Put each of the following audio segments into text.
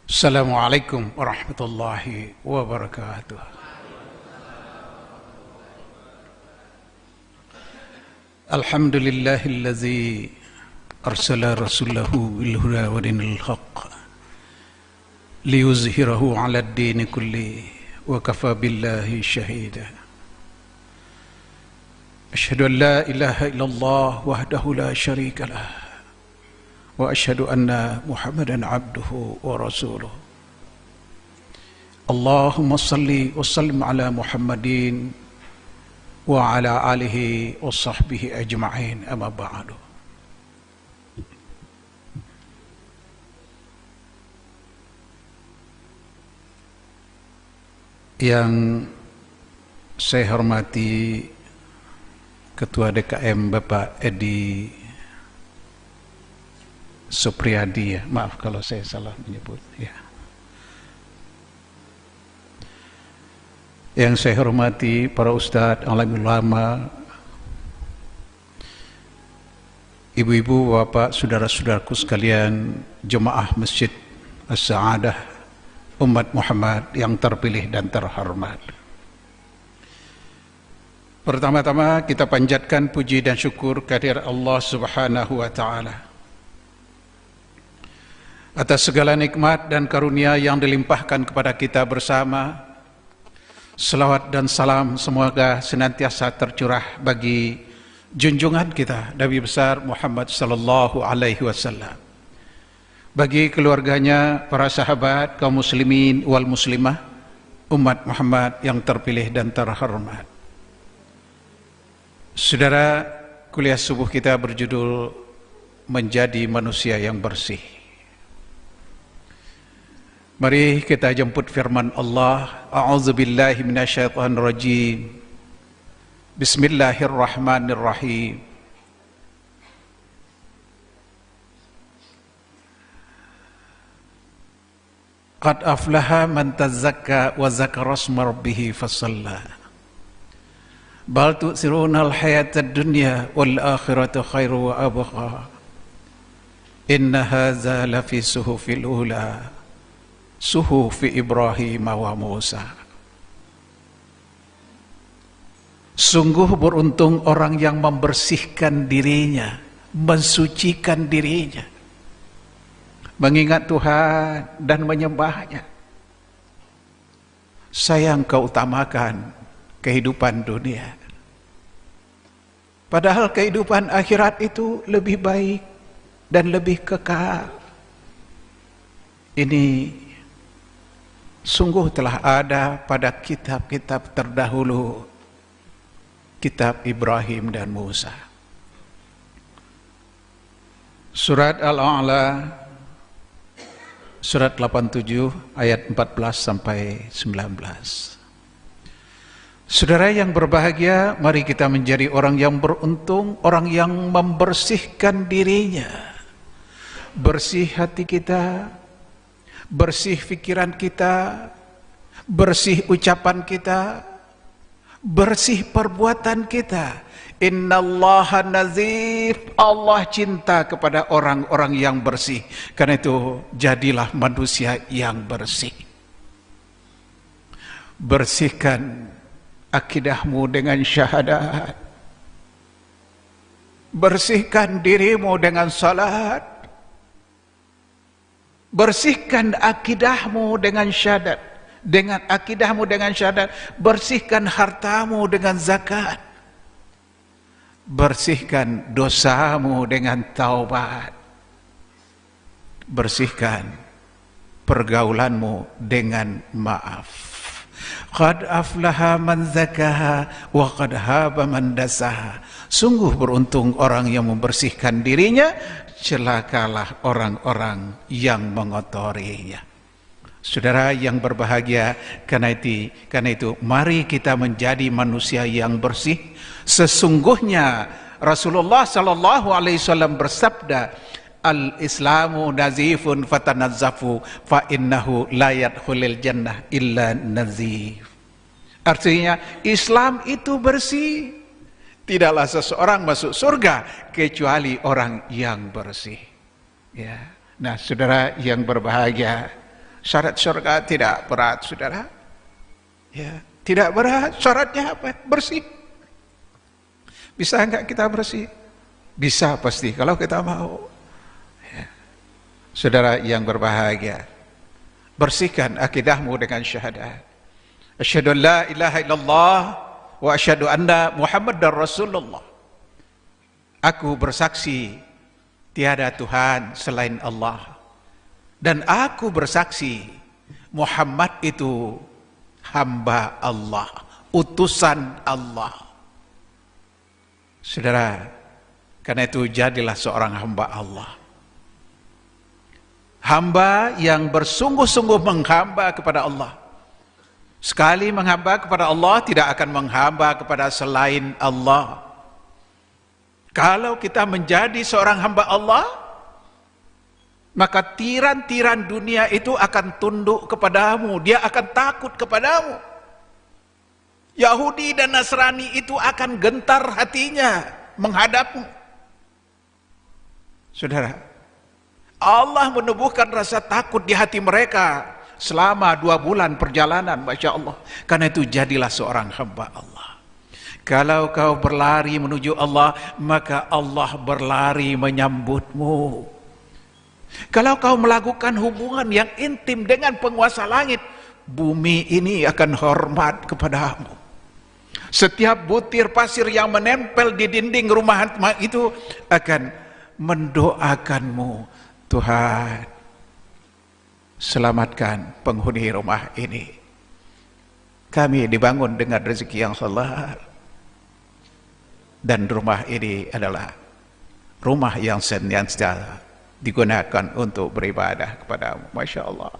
Assalamualaikum warahmatullahi wabarakatuh. Alhamdulillahillazi arsala rasulahu bil huda wa dinil haqq liyuzhirahu 'ala ad-dini kulli wa kafa billahi shahida. Asyhadu an la ilaha illallah wahdahu la syarika lah wa asyhadu anna Muhammadan abduhu wa rasuluh. Allahumma salli wa sallim ala Muhammadin wa ala alihi wa sahbihi ajma'in, amma ba'du. Yang saya hormati Ketua DKM Bapak Edi Supriyadi, ya, maaf kalau saya salah menyebut, ya. Yang saya hormati para ustadz, alim ulama, ibu-ibu, bapak, saudara-saudaraku sekalian, jemaah Masjid As-Sa'adah umat Muhammad yang terpilih dan terhormat. Pertama-tama kita panjatkan puji dan syukur kehadirat Allah Subhanahu wa taala atas segala nikmat dan karunia yang dilimpahkan kepada kita bersama. Selawat dan salam semoga senantiasa tercurah bagi junjungan kita Nabi besar Muhammad sallallahu alaihi wasallam, bagi keluarganya, para sahabat, kaum muslimin wal muslimah, umat Muhammad yang terpilih dan terhormat. Saudara, kuliah subuh kita berjudul Menjadi Manusia yang Bersih. Mari kita jemput firman Allah. A'udzubillahi minasyaitonirrajim. Bismillahirrahmanirrahim. Qad aflaha man tazakka wa zakara isma rabbih fasalla. Bal tu'thiruna al-hayatad dunya wal akhiratu khairu wa abqa. Inna hadza lafi suhufil ula. Suhufi Ibrahim wa Musa. Sungguh beruntung orang yang membersihkan dirinya, mensucikan dirinya, mengingat Tuhan dan menyembahnya. Sayang kau utamakan kehidupan dunia, padahal kehidupan akhirat itu lebih baik dan lebih kekal. Ini sungguh telah ada pada kitab-kitab terdahulu, kitab Ibrahim dan Musa. Surat Al-A'la, surat 87 ayat 14 sampai 19. Saudara yang berbahagia, mari kita menjadi orang yang beruntung, orang yang membersihkan dirinya. Bersih hati kita, bersih pikiran kita, bersih ucapan kita, bersih perbuatan kita. Innallaha nazif, Allah cinta kepada orang-orang yang bersih. Karena itu jadilah manusia yang bersih. Bersihkan akidahmu dengan syahadat, bersihkan dirimu dengan salat, bersihkan akidahmu dengan syahadat, bersihkan hartamu dengan zakat, bersihkan dosamu dengan taubat, bersihkan pergaulanmu dengan maaf. Qad aflaha man zakaha wa qad haba man dasaha. Sungguh beruntung orang yang membersihkan dirinya, celakalah orang-orang yang mengotorinya. Saudara yang berbahagia, karena itu mari kita menjadi manusia yang bersih. Sesungguhnya Rasulullah sallallahu alaihi wasallam bersabda, al-islamu nazifun fatanazzafu fa innahu la yadkhulul jannah illa nazif. Artinya Islam itu bersih. Tidaklah seseorang masuk surga kecuali orang yang bersih. Ya. Nah, saudara yang berbahagia, syarat surga tidak berat, saudara. Ya, tidak berat. Syaratnya apa? Bersih. Bisa enggak kita bersih? Bisa pasti kalau kita mau. Ya. Saudara yang berbahagia, bersihkan akidahmu dengan syahadat. Asyhadu an la ilaha illallah wa asyhadu anna Muhammadar Rasulullah. Aku bersaksi tiada Tuhan selain Allah, dan aku bersaksi Muhammad itu hamba Allah, utusan Allah. Saudara, karena itu jadilah seorang hamba Allah, hamba yang bersungguh-sungguh menghamba kepada Allah. Sekali menghamba kepada Allah, tidak akan menghamba kepada selain Allah. Kalau kita menjadi seorang hamba Allah, maka tiran-tiran dunia itu akan tunduk kepadamu, dia akan takut kepadamu. Yahudi dan Nasrani itu akan gentar hatinya menghadapmu. Saudara, Allah menubuhkan rasa takut di hati mereka selama 2 bulan perjalanan, Masya Allah. Karena itu jadilah seorang hamba Allah. Kalau kau berlari menuju Allah, maka Allah berlari menyambutmu. Kalau kau melakukan hubungan yang intim dengan penguasa langit, bumi ini akan hormat kepadamu. Setiap butir pasir yang menempel di dinding rumah itu akan mendoakanmu, Tuhan, selamatkan penghuni rumah ini. Kami dibangun dengan rezeki yang halal, dan rumah ini adalah rumah yang senantiasa digunakan untuk beribadah kepadamu. Masya Allah.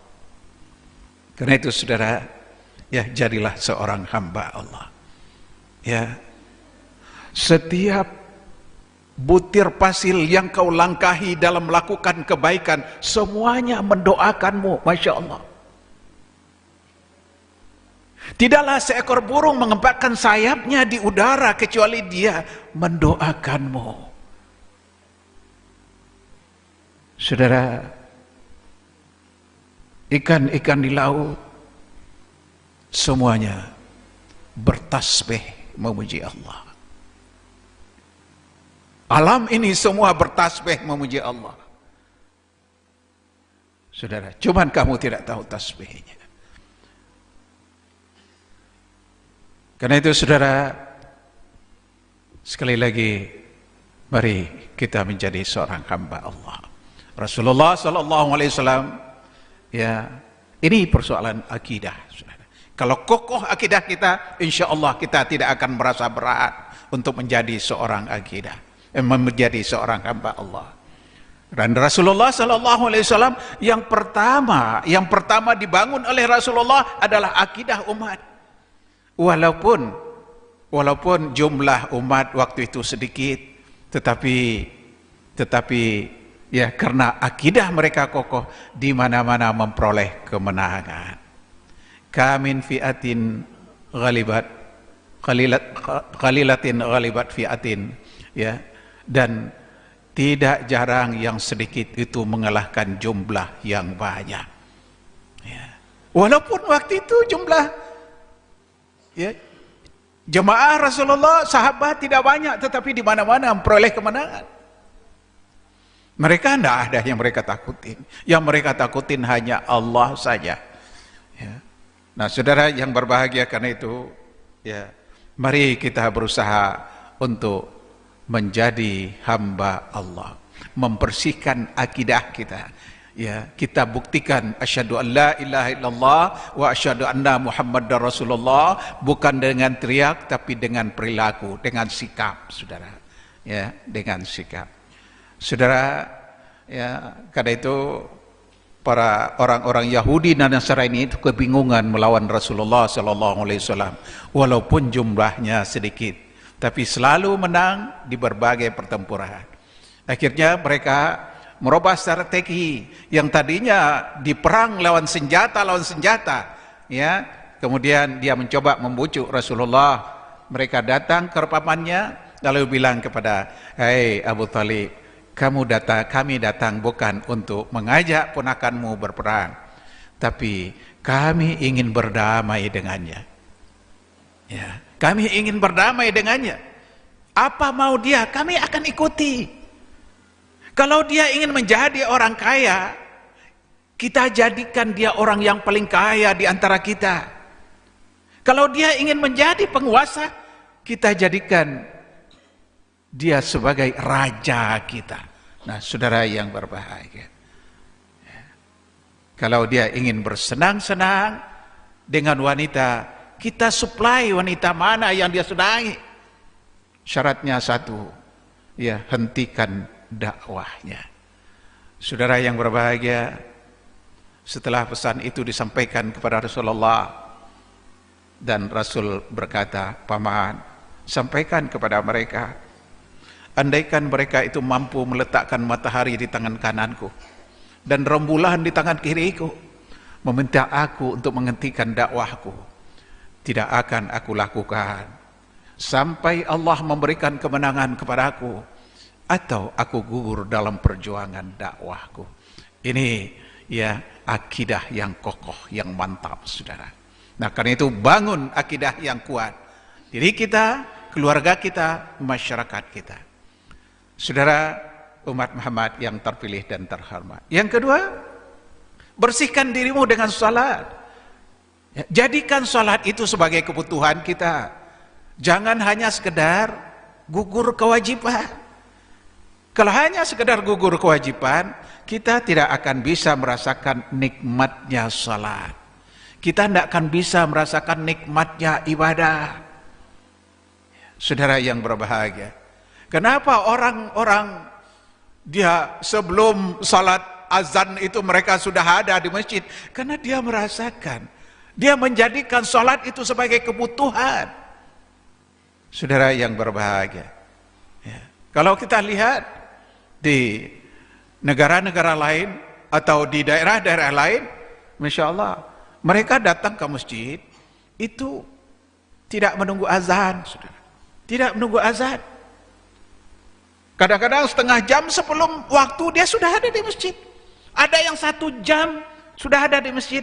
Karena itu saudara, ya, jadilah seorang hamba Allah. Ya, setiap butir pasir yang kau langkahi dalam melakukan kebaikan, semuanya mendoakanmu. Masya Allah. Tidaklah seekor burung mengepakkan sayapnya di udara kecuali dia mendoakanmu. Saudara, ikan-ikan di laut semuanya bertasbih memuji Allah. Alam ini semua bertasbih memuji Allah. Saudara, cuman kamu tidak tahu tasbihnya. Karena itu saudara, sekali lagi, mari kita menjadi seorang hamba Allah. Rasulullah SAW, ya, ini persoalan akidah, saudara. Kalau kokoh akidah kita, insya Allah kita tidak akan merasa berat untuk menjadi seorang akidah, menjadi seorang hamba Allah. Dan Rasulullah SAW yang pertama dibangun oleh Rasulullah adalah akidah umat. Walaupun jumlah umat waktu itu sedikit, tetapi ya, karena akidah mereka kokoh, di mana-mana memperoleh kemenangan. Kamin fi'atin qalilatin ghalibat fi'atin, ya, dan tidak jarang yang sedikit itu mengalahkan jumlah yang banyak. Ya. Walaupun waktu itu jumlah, ya, jemaah Rasulullah, sahabat tidak banyak, tetapi di mana-mana memperoleh kemenangan. Mereka tidak ada yang mereka takutin. Yang mereka takutin hanya Allah saja. Ya. Nah, saudara yang berbahagia, karena itu, ya, mari kita berusaha untuk menjadi hamba Allah, membersihkan akidah kita. Ya, kita buktikan asyhadu an la ilaha illallah wa asyhadu anna Muhammadar Rasulullah, bukan dengan teriak tapi dengan perilaku, dengan sikap, saudara. Ya, dengan sikap. Saudara, ya, karena itu para orang-orang Yahudi dan Nasrani itu kebingungan melawan Rasulullah SAW, walaupun jumlahnya sedikit, tapi selalu menang di berbagai pertempuran. Akhirnya mereka merubah strategi yang tadinya diperang lawan senjata, ya, kemudian dia mencoba membujuk Rasulullah. Mereka datang ke pamannya lalu bilang kepada, "Hai Abu Talib, kami datang bukan untuk mengajak ponakanmu berperang, tapi kami ingin berdamai dengannya. Ya, kami ingin berdamai dengannya. Apa mau dia, kami akan ikuti. Kalau dia ingin menjadi orang kaya, kita jadikan dia orang yang paling kaya di antara kita. Kalau dia ingin menjadi penguasa, kita jadikan dia sebagai raja kita. Nah, saudara yang berbahagia, kalau dia ingin bersenang-senang dengan wanita, kita supply wanita mana yang dia senangi. Syaratnya satu, ya, hentikan dakwahnya. Saudara yang berbahagia, setelah pesan itu disampaikan kepada Rasulullah, dan Rasul berkata, paman, sampaikan kepada mereka, andaikan mereka itu mampu meletakkan matahari di tangan kananku dan rembulan di tangan kiriku, meminta aku untuk menghentikan dakwahku, tidak akan aku lakukan sampai Allah memberikan kemenangan kepadaku atau aku gugur dalam perjuangan dakwahku. Ini ya akidah yang kokoh, yang mantap, saudara. Nah, karena itu bangun akidah yang kuat, diri kita, keluarga kita, masyarakat kita. Saudara umat Muhammad yang terpilih dan terhormat. Yang kedua, bersihkan dirimu dengan salat. Jadikan salat itu sebagai kebutuhan kita. Jangan hanya sekedar gugur kewajiban. Kalau hanya sekedar gugur kewajiban, kita tidak akan bisa merasakan nikmatnya salat. Kita tidak akan bisa merasakan nikmatnya ibadah. Saudara yang berbahagia, kenapa orang-orang dia sebelum salat azan itu mereka sudah ada di masjid? Karena dia merasakan, dia menjadikan salat itu sebagai kebutuhan. Saudara yang berbahagia, ya, kalau kita lihat di negara-negara lain atau di daerah-daerah lain, Masya Allah, mereka datang ke masjid itu tidak menunggu azan, saudara. Tidak menunggu azan. Kadang-kadang setengah jam sebelum waktu dia sudah ada di masjid. Ada yang 1 jam sudah ada di masjid.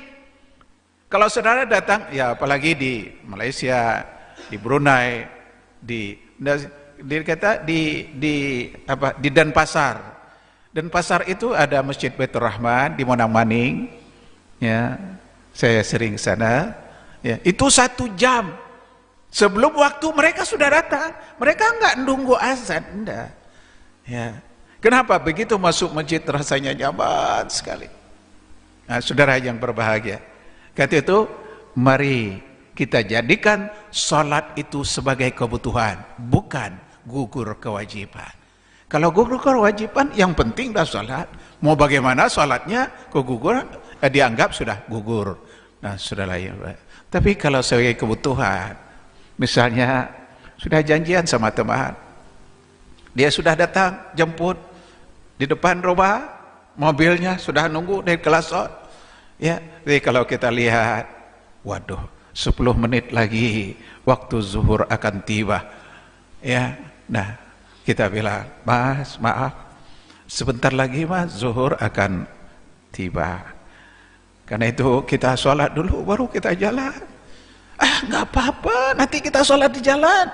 Kalau saudara datang, ya apalagi di Malaysia, di Brunei, di Denpasar. Denpasar itu ada Masjid Baitur Rahman di Monang Maning. Ya, saya sering ke sana. Ya, itu 1 jam sebelum waktu mereka sudah datang. Mereka enggak nunggu azan, enggak. Ya. Kenapa? Begitu masuk masjid rasanya nyaman sekali. Nah, saudara yang berbahagia, kata itu, mari kita jadikan salat itu sebagai kebutuhan, bukan gugur kewajiban. Kalau gugur kewajiban, yang penting dah salat. Mau bagaimana salatnya keguguran, dianggap sudah gugur. Nah, saudara yang berbahagia. Tapi kalau sebagai kebutuhan, misalnya sudah janjian sama teman, dia sudah datang jemput di depan rumah, mobilnya sudah nunggu dari kelas. Ya, jadi kalau kita lihat, waduh, 10 menit lagi waktu zuhur akan tiba. Ya, nah kita bilang, Mas, maaf, sebentar lagi Mas, zuhur akan tiba. Karena itu kita sholat dulu, baru kita jalan. Nggak apa-apa, nanti kita sholat di jalan.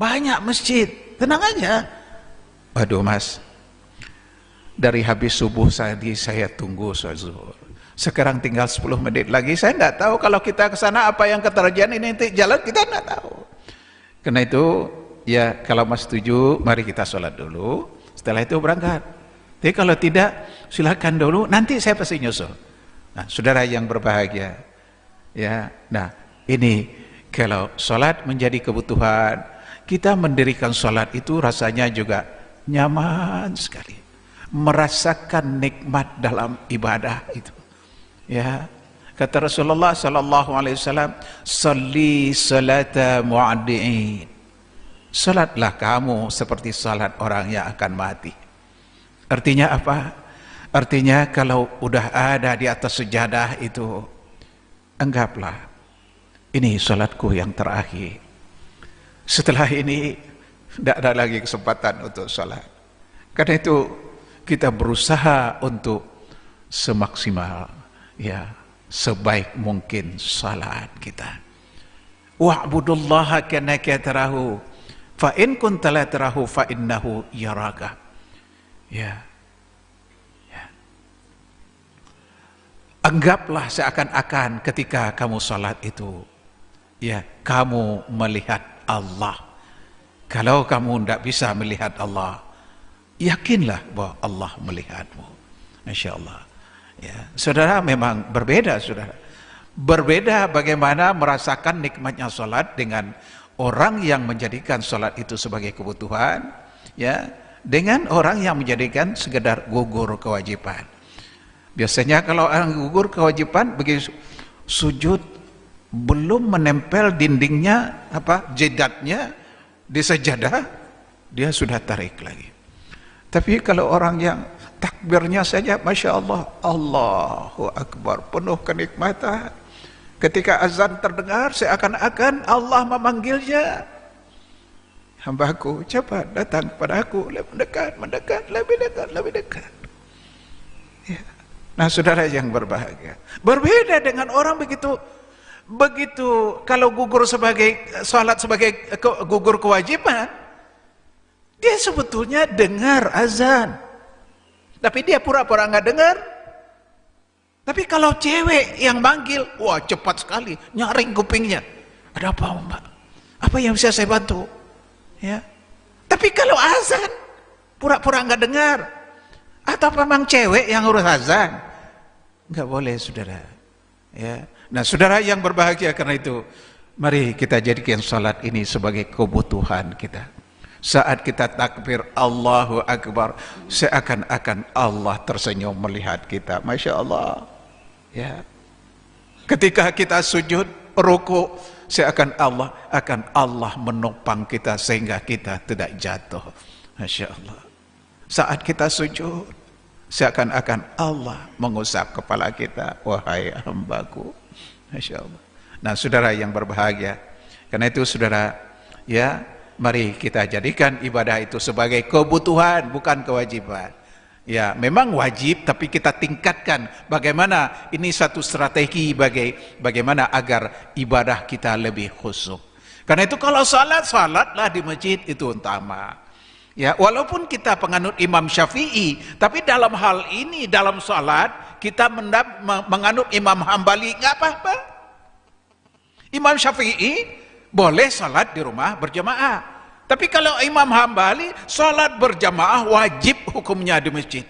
Banyak masjid, tenang aja. Waduh Mas, dari habis subuh tadi saya tunggu sholat zuhur. Sekarang tinggal 10 menit lagi, saya nggak tahu kalau kita ke sana apa yang keterjadian ini nanti jalan, kita nggak tahu. Karena itu, ya kalau Mas setuju, mari kita sholat dulu. Setelah itu berangkat. Tapi kalau tidak, silakan dulu, nanti saya pasti nyusul. Nah, saudara yang berbahagia, ya, nah ini kalau sholat menjadi kebutuhan, kita mendirikan sholat itu rasanya juga nyaman sekali, merasakan nikmat dalam ibadah itu. Ya, kata Rasulullah sallallahu alaihi wasallam, "Shalli salata mu'addi'in." Salatlah kamu seperti salat orang yang akan mati. Artinya apa? Artinya kalau udah ada di atas sejadah itu, anggaplah ini salatku yang terakhir. Setelah ini tidak ada lagi kesempatan untuk salat. Karena itu kita berusaha untuk semaksimal, ya, sebaik mungkin salat kita. Wa'budullaha kanaka tarahu, fa in kunta la tarahu fa innahu yaraka. Ya. Anggaplah seakan-akan ketika kamu salat itu, ya, kamu melihat Allah. Kalau kamu tidak bisa melihat Allah, yakinlah bahwa Allah melihatmu. Masya Allah. Ya, saudara, memang berbeda, saudara. Berbeda bagaimana merasakan nikmatnya salat dengan orang yang menjadikan salat itu sebagai kebutuhan, ya, dengan orang yang menjadikan sekedar gugur kewajiban. Biasanya kalau orang gugur kewajiban, begitu sujud belum menempel dindingnya, jidatnya di sajadah, dia sudah tarik lagi. Tapi kalau orang yang takbirnya saja, Masya Allah, Allahu Akbar, penuh kenikmatan. Ketika azan terdengar, seakan-akan Allah memanggilnya, hambaku, cepat datang kepada aku, lebih dekat, mendekat, lebih dekat, lebih dekat. Ya. Nah, saudara yang berbahagia, berbeda dengan orang begitu kalau gugur sebagai salat sebagai gugur kewajiban, dia sebetulnya dengar azan, tapi dia pura-pura nggak dengar. Tapi kalau cewek yang manggil, wah cepat sekali, nyaring kupingnya. Ada apa, Mbak? Apa yang bisa saya bantu? Ya. Tapi kalau azan, pura-pura nggak dengar. Atau memang cewek yang urus azan? Nggak boleh, saudara. Ya. Nah, saudara yang berbahagia, karena itu mari kita jadikan salat ini sebagai kebutuhan kita. Saat kita takbir Allahu Akbar, seakan-akan Allah tersenyum melihat kita. Masya Allah. Ya. Ketika kita sujud, ruku, seakan Allah menopang kita sehingga kita tidak jatuh. Masya Allah. Saat kita sujud, seakan-akan Allah mengusap kepala kita, wahai hambaku. Masya Allah. Nah, saudara yang berbahagia, karena itu saudara, ya, mari kita jadikan ibadah itu sebagai kebutuhan, bukan kewajiban. Ya, memang wajib, tapi kita tingkatkan bagaimana ini satu strategi bagaimana agar ibadah kita lebih khusyuk. Karena itu kalau salatlah di masjid itu utama. Ya, walaupun kita penganut Imam Syafi'i, tapi dalam hal ini, dalam salat kita menganut Imam Hambali, nggak apa-apa. Imam Syafi'i boleh salat di rumah berjamaah. Tapi kalau Imam Hambali, salat berjamaah wajib hukumnya di masjid.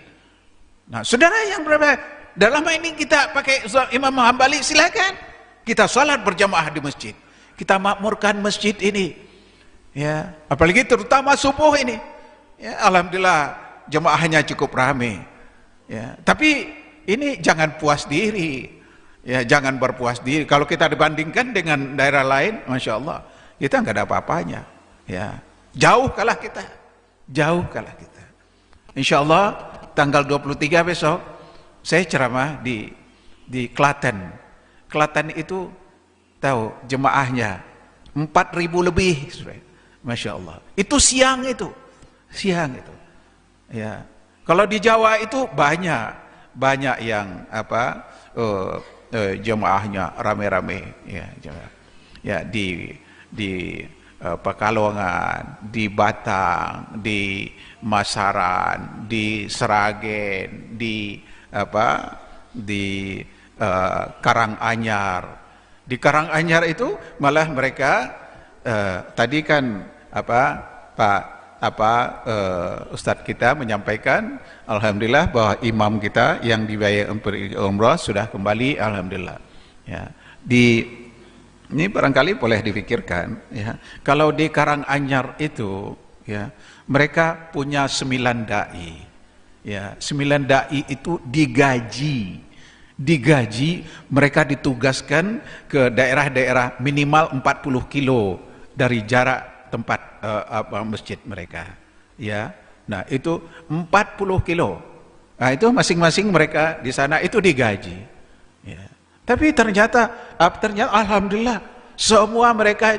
Nah, saudara yang berapa, dalam ini kita pakai Imam Hambali, silakan. Kita salat berjamaah di masjid. Kita makmurkan masjid ini. Ya, apalagi terutama subuh ini. Ya, alhamdulillah jemaahnya cukup ramai. Ya, tapi ini jangan puas diri. Ya, jangan berpuas diri. Kalau kita dibandingkan dengan daerah lain, Masya Allah, kita nggak ada apa-apanya. Ya, jauh kalah kita. Insya Allah tanggal 23 besok saya ceramah di Klaten. Klaten itu tahu jemaahnya 4.000 lebih, Masya Allah. Itu siang itu. Ya. Kalau di Jawa itu banyak yang jemaahnya rame-rame, ya, di Pekalongan, di Batang, di Masaran, di Seragen, di Karanganyar. Di Karanganyar itu malah mereka tadi kan Ustadz kita menyampaikan, alhamdulillah bahwa imam kita yang dibayar umrah sudah kembali, alhamdulillah. Ya, ini barangkali boleh dipikirkan, ya, kalau di Karanganyar itu, ya, mereka punya 9 dai, ya, 9 dai itu digaji, mereka ditugaskan ke daerah-daerah minimal 40 kilo dari jarak tempat masjid mereka, ya. Nah, itu 40 kilo. Nah, itu masing-masing mereka di sana itu digaji, ya. Tapi ternyata alhamdulillah semua mereka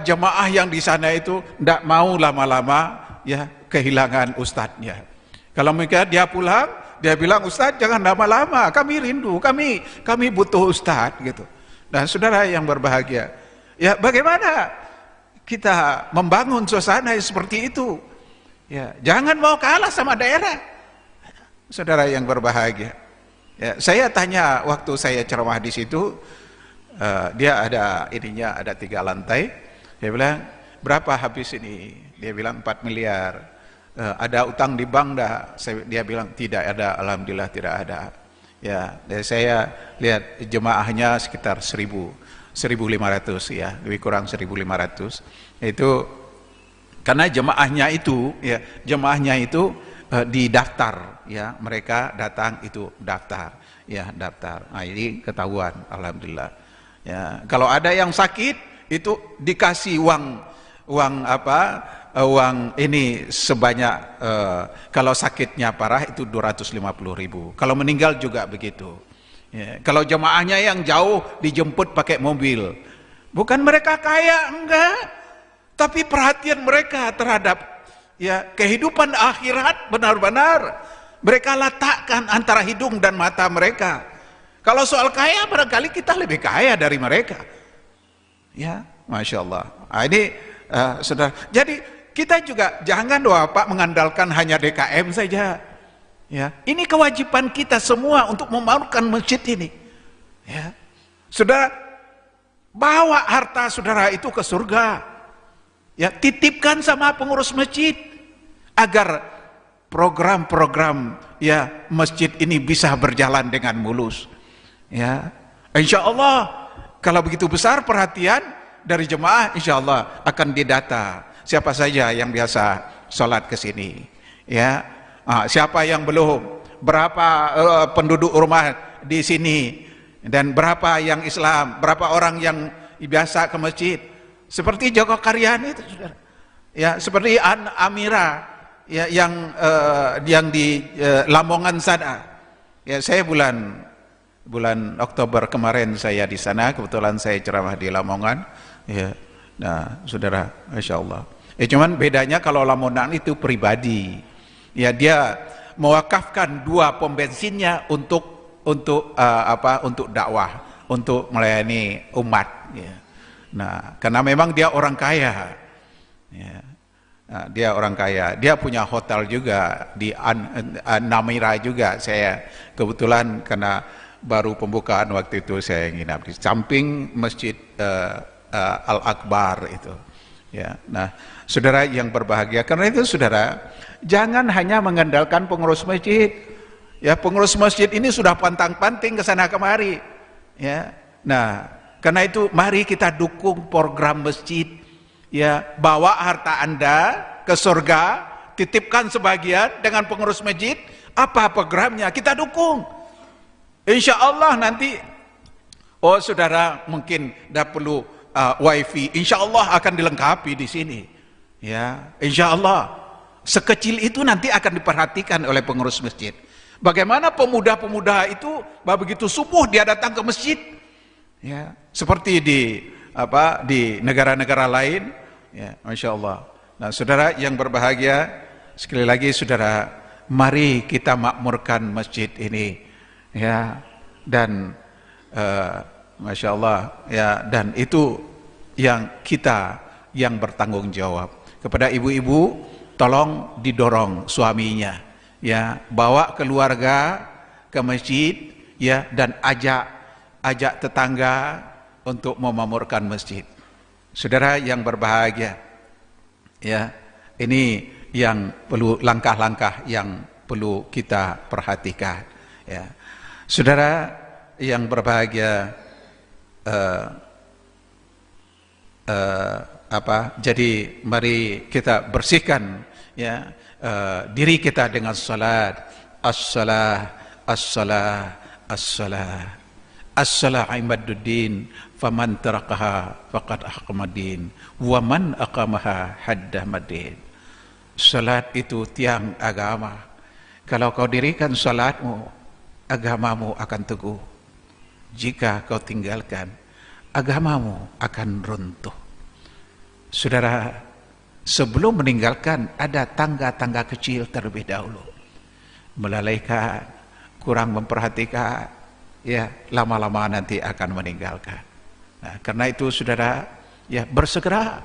jemaah yang di sana itu tidak mau lama-lama, ya, kehilangan ustadznya. Kalau mereka dia pulang, dia bilang, Ustadz jangan lama-lama, kami rindu, kami butuh Ustadz gitu. Dan saudara yang berbahagia, ya bagaimana kita membangun suasana yang seperti itu? Ya, jangan mau kalah sama daerah. Saudara yang berbahagia, ya, saya tanya waktu saya ceramah di situ, dia ada 3 lantai. Dia bilang, berapa habis ini? Dia bilang 4 miliar. Ada utang di bank dah? Dia bilang tidak ada, alhamdulillah tidak ada. Ya, dari saya lihat jemaahnya sekitar 1.500 ya, lebih kurang 1.500. Itu karena jemaahnya itu didaftar ya, mereka datang itu daftar ya, daftar. Nah, ini ketahuan, alhamdulillah. Ya, kalau ada yang sakit itu dikasih uang ini sebanyak, kalau sakitnya parah itu 250.000, kalau meninggal juga begitu ya. Kalau jemaahnya yang jauh dijemput pakai mobil. Bukan mereka kaya, enggak, tapi perhatian mereka terhadap ya kehidupan akhirat benar-benar mereka letakkan antara hidung dan mata mereka. Kalau soal kaya, barangkali kita lebih kaya dari mereka ya, Masya Allah. Ini saudara, jadi kita juga jangan mengandalkan hanya DKM saja. Ya, ini kewajiban kita semua untuk membangun masjid ini. Ya, saudara, bawa harta saudara itu ke surga. Ya, titipkan sama pengurus masjid agar program-program ya masjid ini bisa berjalan dengan mulus. Ya, insya Allah kalau begitu besar perhatian dari jemaah, insya Allah akan didata siapa saja yang biasa sholat ke sini, ya, siapa yang belum, berapa penduduk rumah di sini, dan berapa yang Islam, berapa orang yang biasa ke masjid, seperti Joko Karyani itu, saudara, ya, seperti Amira, ya, yang di Lamongan sana, ya, saya bulan Oktober kemarin saya di sana, kebetulan saya ceramah di Lamongan, ya, nah, saudara, Masya Allah. Cuman bedanya kalau Lamongan itu pribadi, ya, dia mewakafkan 2 pom bensinnya untuk dakwah, untuk melayani umat. Ya. Nah, karena memang dia orang kaya, ya. Nah, dia orang kaya, dia punya hotel juga di Namira juga. Saya kebetulan karena baru pembukaan waktu itu saya nginap di samping masjid Al-Akbar itu. Ya, nah, saudara yang berbahagia, karena itu saudara, jangan hanya mengandalkan pengurus masjid. Ya, pengurus masjid ini sudah pantang-panting ke sana kemari. Ya, nah, karena itu mari kita dukung program masjid. Ya, bawa harta Anda ke surga, titipkan sebagian dengan pengurus masjid. Apa programnya? Kita dukung. Insya Allah nanti, oh saudara mungkin tidak perlu wifi, insya Allah akan dilengkapi di sini. Ya, insya Allah sekecil itu nanti akan diperhatikan oleh pengurus masjid. Bagaimana pemuda-pemuda itu begitu subuh dia datang ke masjid, ya, seperti di negara-negara lain, ya, Masya Allah. Nah, saudara yang berbahagia, sekali lagi saudara, mari kita makmurkan masjid ini, ya, dan Masya Allah, ya, dan itu yang kita yang bertanggung jawab. Kepada ibu-ibu, tolong didorong suaminya, ya, bawa keluarga ke masjid, ya, dan ajak tetangga untuk memakmurkan masjid. Saudara yang berbahagia, ya, ini yang perlu, langkah-langkah yang perlu kita perhatikan, ya. Saudara yang berbahagia, jadi mari kita bersihkan, ya, diri kita dengan salat. As-salah, as-salah, as-salah. As-salah imaduddin, faman tarakaha faqad aqamadin, wa man aqamaha haddamadin. Salat itu tiang agama. Kalau kau dirikan salatmu, agamamu akan teguh. Jika kau tinggalkan, agamamu akan runtuh. Saudara, sebelum meninggalkan ada tangga-tangga kecil terlebih dahulu. melalaikan, kurang memperhatikan, ya lama-lama nanti akan meninggalkan. Nah, karena itu saudara, ya bersegera.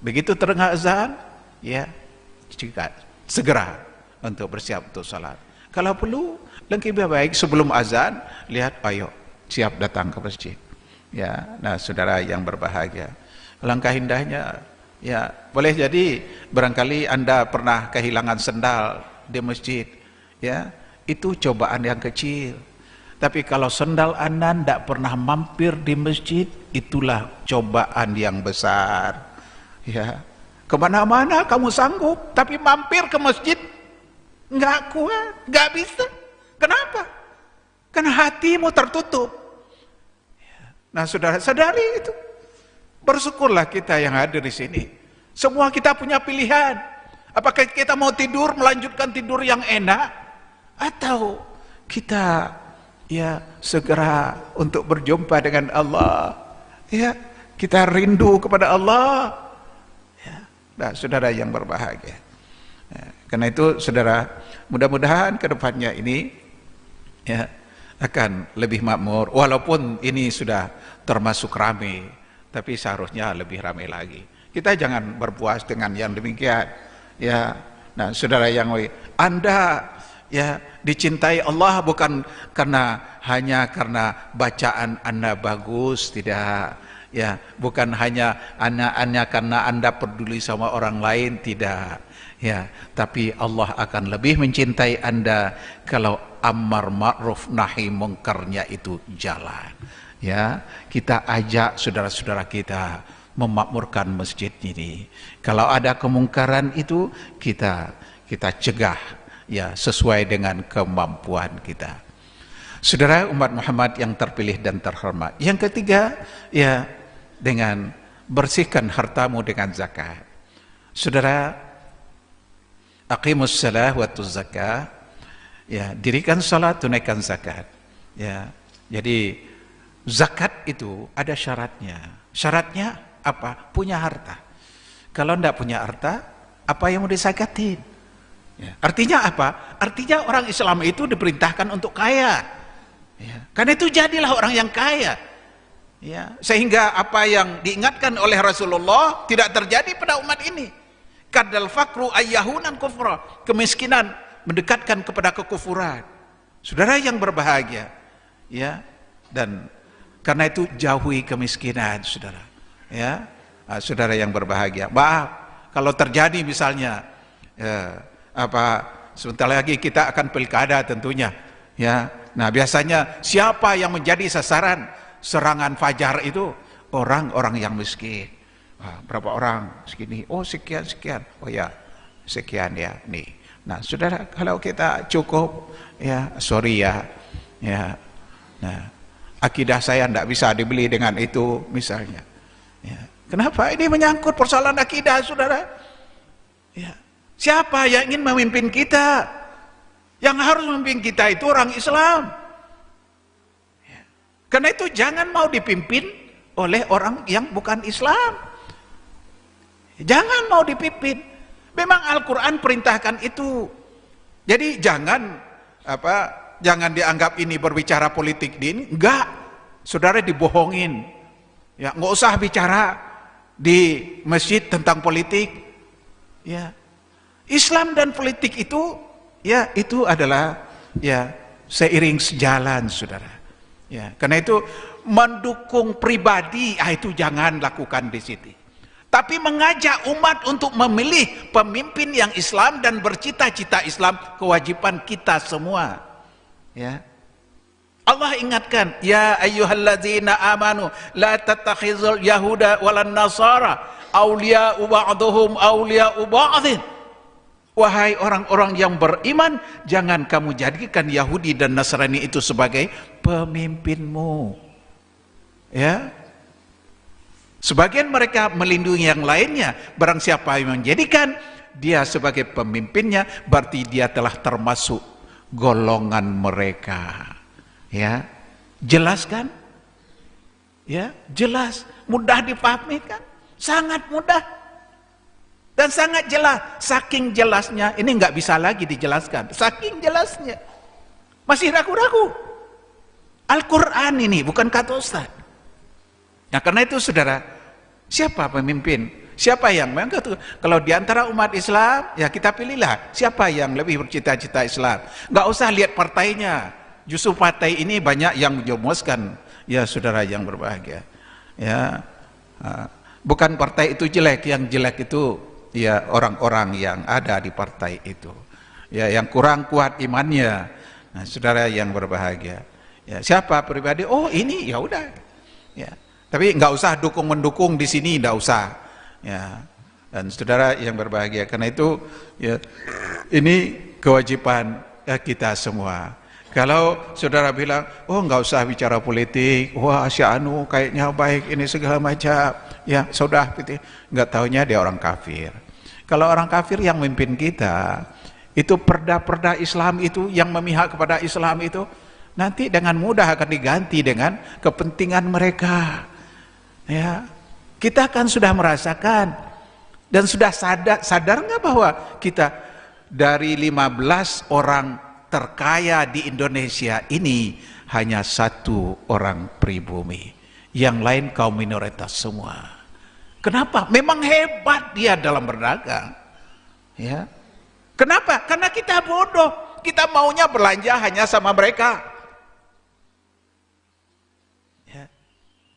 Begitu terdengar azan, ya segera untuk bersiap untuk salat. Kalau perlu, lebih baik sebelum azan, lihat, ayo siap datang ke masjid. Ya, nah saudara yang berbahagia, langkah indahnya, ya boleh jadi barangkali Anda pernah kehilangan sendal di masjid, ya itu cobaan yang kecil. Tapi kalau sendal Anda tidak pernah mampir di masjid, itulah cobaan yang besar. Ya, kemana-mana kamu sanggup, tapi mampir ke masjid nggak kuat, nggak bisa. Kenapa? Karena hatimu tertutup. Nah, saudara-saudari itu, bersyukurlah kita yang hadir di sini. Semua kita punya pilihan. Apakah kita mau tidur, melanjutkan tidur yang enak, atau kita ya segera untuk berjumpa dengan Allah, ya kita rindu kepada Allah, ya. Nah, saudara yang berbahagia, ya, karena itu saudara, mudah-mudahan kedepannya ini ya akan lebih makmur, walaupun ini sudah termasuk ramai, tapi seharusnya lebih ramai lagi. Kita jangan berpuas dengan yang demikian, ya. Nah, saudara yang Anda ya dicintai Allah bukan hanya karena bacaan Anda bagus, tidak, ya bukan hanya karena Anda peduli sama orang lain, tidak, ya, tapi Allah akan lebih mencintai Anda kalau amar ma'ruf nahi mungkarnya itu jalan. Ya, kita ajak saudara-saudara kita memakmurkan masjid ini. Kalau ada kemungkaran itu kita cegah, ya sesuai dengan kemampuan kita. Saudara umat Muhammad yang terpilih dan terhormat. Yang ketiga, ya dengan bersihkan hartamu dengan zakat. Saudara, aqimus salah wa tuz zakah, ya dirikan salat, tunaikan zakat. Ya, jadi zakat itu ada syaratnya. Syaratnya apa? Punya harta. Kalau tidak punya harta, apa yang mau disakatin? Ya, artinya apa? Artinya orang Islam itu diperintahkan untuk kaya. Ya, karena itu jadilah orang yang kaya. Ya, sehingga apa yang diingatkan oleh Rasulullah tidak terjadi pada umat ini. Kadal fakru ayyahunan kufra. Kemiskinan mendekatkan kepada kekufuran. Saudara yang berbahagia, ya, dan karena itu jauhi kemiskinan, saudara. Ya, saudara yang berbahagia. Maaf kalau terjadi misalnya, sebentar lagi kita akan pilkada tentunya, ya. Nah, biasanya siapa yang menjadi sasaran serangan fajar itu? Orang-orang yang miskin. Berapa orang segini? Oh sekian. Oh ya sekian ya nih. Nah, saudara, kalau kita cukup, ya sorry ya, ya. Nah, akidah saya tidak bisa dibeli dengan itu misalnya. Ya. Kenapa? Ini menyangkut persoalan akidah, saudara. Ya. Siapa yang ingin memimpin kita? Yang harus memimpin kita itu orang Islam. Ya. Karena itu jangan mau dipimpin oleh orang yang bukan Islam. Jangan mau dipimpin. Memang Al-Quran perintahkan itu. Jadi jangan dianggap ini berbicara politik din. Enggak, saudara dibohongin. Ya, nggak usah bicara di masjid tentang politik. Ya, Islam dan politik itu, ya itu adalah ya seiring sejalan, saudara. Ya, karena itu mendukung pribadi, itu jangan lakukan di situ. Tapi mengajak umat untuk memilih pemimpin yang Islam dan bercita-cita Islam, kewajiban kita semua. Ya. Allah ingatkan, ya ayyuhalladzina amanu la tattakhizul yahuda walan nasara awliya'u ba'duhum awliya'u ba'dhin. Wahai orang-orang yang beriman, jangan kamu jadikan Yahudi dan Nasrani itu sebagai pemimpinmu. Ya. Sebagian mereka melindungi yang lainnya. Barang siapa yang menjadikan dia sebagai pemimpinnya, berarti dia telah termasuk golongan mereka. Ya, jelas kan? Ya, jelas, mudah dipahami kan? Sangat mudah. Dan sangat jelas, saking jelasnya, ini nggak bisa lagi dijelaskan, saking jelasnya. Masih ragu-ragu. Al-Quran ini, bukan kata Ustaz. Nah karena itu saudara, siapa pemimpin? Siapa yang, kalau di antara umat Islam, ya kita pilihlah, siapa yang lebih bercita-cita Islam. Nggak usah lihat partainya, justru partai ini banyak yang menjerumuskan, ya saudara yang berbahagia. Ya, bukan partai itu jelek, yang jelek itu ya orang-orang yang ada di partai itu, ya yang kurang kuat imannya. Nah, saudara yang berbahagia, ya siapa pribadi? Oh ini ya udah, ya. Tapi nggak usah dukung-mendukung di sini, nggak usah, ya. Dan saudara yang berbahagia, karena itu ya ini kewajiban ya, kita semua. Kalau saudara bilang, oh nggak usah bicara politik, wah si Anu kayaknya baik ini segala macam, ya sudah, nggak taunya dia orang kafir. Kalau orang kafir yang memimpin kita, itu perda-perda Islam itu yang memihak kepada Islam itu, nanti dengan mudah akan diganti dengan kepentingan mereka. Ya, kita kan sudah merasakan dan sudah sadar nggak bahwa kita dari 15 orang terkaya di Indonesia ini hanya satu orang pribumi, yang lain kaum minoritas semua. Kenapa? Memang hebat dia dalam berdagang, ya. Kenapa? Karena kita bodoh, kita maunya belanja hanya sama mereka, ya.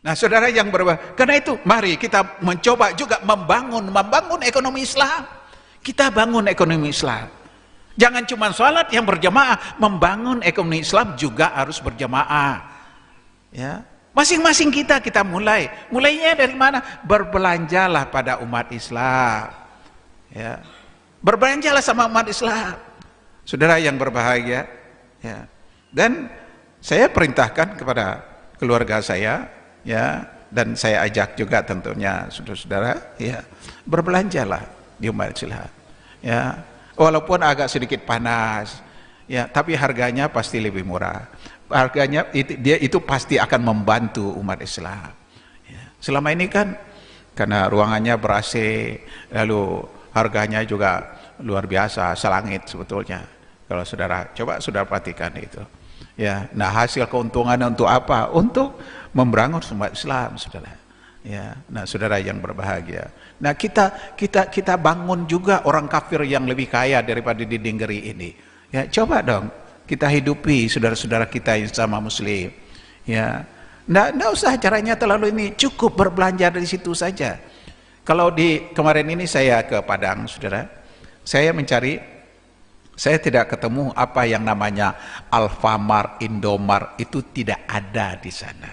Nah saudara yang berbahagia, karena itu mari kita mencoba juga membangun ekonomi Islam. Kita bangun ekonomi Islam. Jangan cuma sholat yang berjamaah, membangun ekonomi Islam juga harus berjamaah. Ya, masing-masing kita mulainya dari mana? Berbelanjalah pada umat Islam. Ya, berbelanjalah sama umat Islam, saudara yang berbahagia. Ya, dan saya perintahkan kepada keluarga saya, ya, dan saya ajak juga tentunya saudara-saudara, ya, berbelanjalah di umat Islam. Ya. Walaupun agak sedikit panas, ya, tapi harganya pasti lebih murah. Harganya itu pasti akan membantu umat Islam. Ya. Selama ini kan karena ruangannya ber-AC, lalu harganya juga luar biasa, selangit sebetulnya. Kalau saudara coba saudara perhatikan itu. Ya, nah hasil keuntungannya untuk apa? Untuk membangun umat Islam, saudara. Ya, nah saudara yang berbahagia. Nah kita bangun juga orang kafir yang lebih kaya daripada di Dinggeri ini. Ya, coba dong kita hidupi saudara-saudara kita yang sama Muslim. Ya, nggak usah caranya terlalu ini, cukup berbelanja dari situ saja. Kalau kemarin ini saya ke Padang, saudara, saya tidak ketemu apa yang namanya Alfamart, Indomart, itu tidak ada di sana.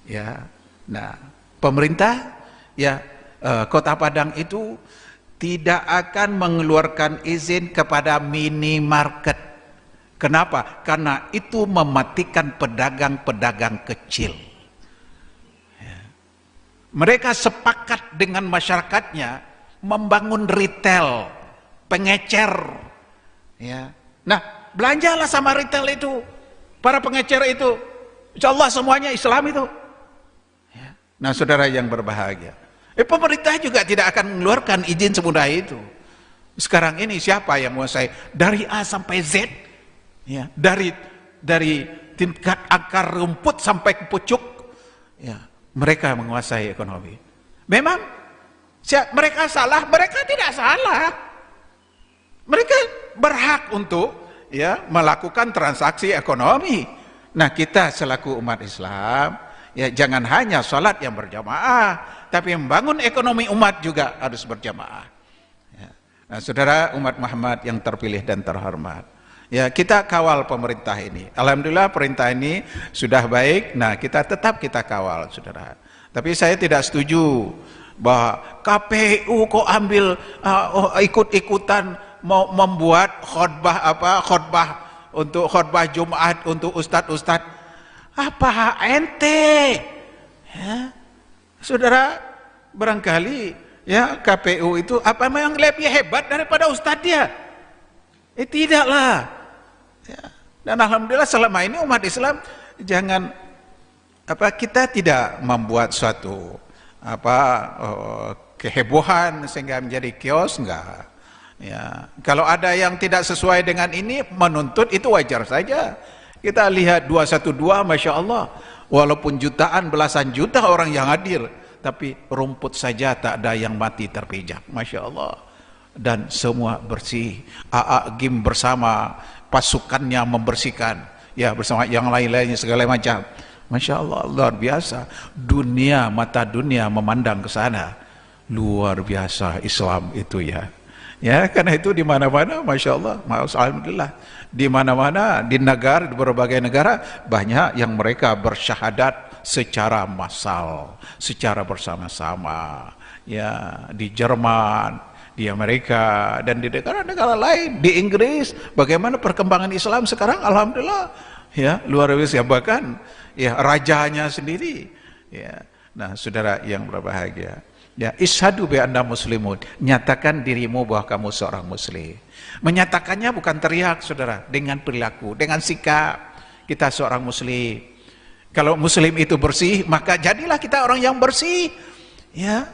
Ya, nah pemerintah, ya, Kota Padang itu tidak akan mengeluarkan izin kepada minimarket. Kenapa? Karena itu mematikan pedagang-pedagang kecil. Ya. Mereka sepakat dengan masyarakatnya membangun retail, pengecer. Ya. Nah, belanjalah sama retail itu, para pengecer itu. Insya Allah semuanya Islam itu. Ya. Nah, saudara yang berbahagia. Pemerintah juga tidak akan mengeluarkan izin semudah itu. Sekarang ini siapa yang menguasai dari A sampai Z, ya, dari tingkat akar rumput sampai ke pucuk, ya, mereka menguasai ekonomi. Memang mereka salah, mereka tidak salah. Mereka berhak untuk, ya, melakukan transaksi ekonomi. Nah kita selaku umat Islam, ya, jangan hanya sholat yang berjamaah, tapi membangun ekonomi umat juga harus berjamaah. Ya. Nah, saudara umat Muhammad yang terpilih dan terhormat, ya, kita kawal pemerintah ini. Alhamdulillah perintah ini sudah baik. Nah kita kawal, saudara. Tapi saya tidak setuju bahwa KPU kok ambil ikut-ikutan mau membuat khutbah untuk khutbah Jumat untuk ustadz-ustadz. Apa ente? Ya. Saudara, barangkali, ya, KPU itu apa memang lebih hebat daripada ustadz dia? Tidaklah. Ya. Dan alhamdulillah selama ini umat Islam kita tidak membuat suatu kehebohan sehingga menjadi kios, enggak. Ya, kalau ada yang tidak sesuai dengan ini menuntut, itu wajar saja. Kita lihat 212, Masya Allah, walaupun jutaan, belasan juta orang yang hadir, tapi rumput saja tak ada yang mati terpijak, Masya Allah. Dan semua bersih. AA GIM bersama pasukannya membersihkan, ya, bersama yang lain-lainnya segala macam. Masya Allah, luar biasa. Dunia, mata dunia memandang ke sana. Luar biasa Islam itu, ya. Ya, karena itu di mana-mana, Masya Allah, alhamdulillah, di mana-mana, di negara, di berbagai negara, banyak yang mereka bersyahadat secara massal, secara bersama-sama. Ya, di Jerman, di Amerika, dan di negara-negara lain, di Inggris, bagaimana perkembangan Islam sekarang, alhamdulillah, ya, luar biasa. Bahkan, ya, rajanya sendiri, ya. Nah, saudara yang berbahagia, ya, ishadu bi anna muslimun, nyatakan dirimu bahwa kamu seorang muslim. Menyatakannya bukan teriak, saudara, dengan perilaku, dengan sikap. Kita seorang muslim. Kalau muslim itu bersih, maka jadilah kita orang yang bersih, ya,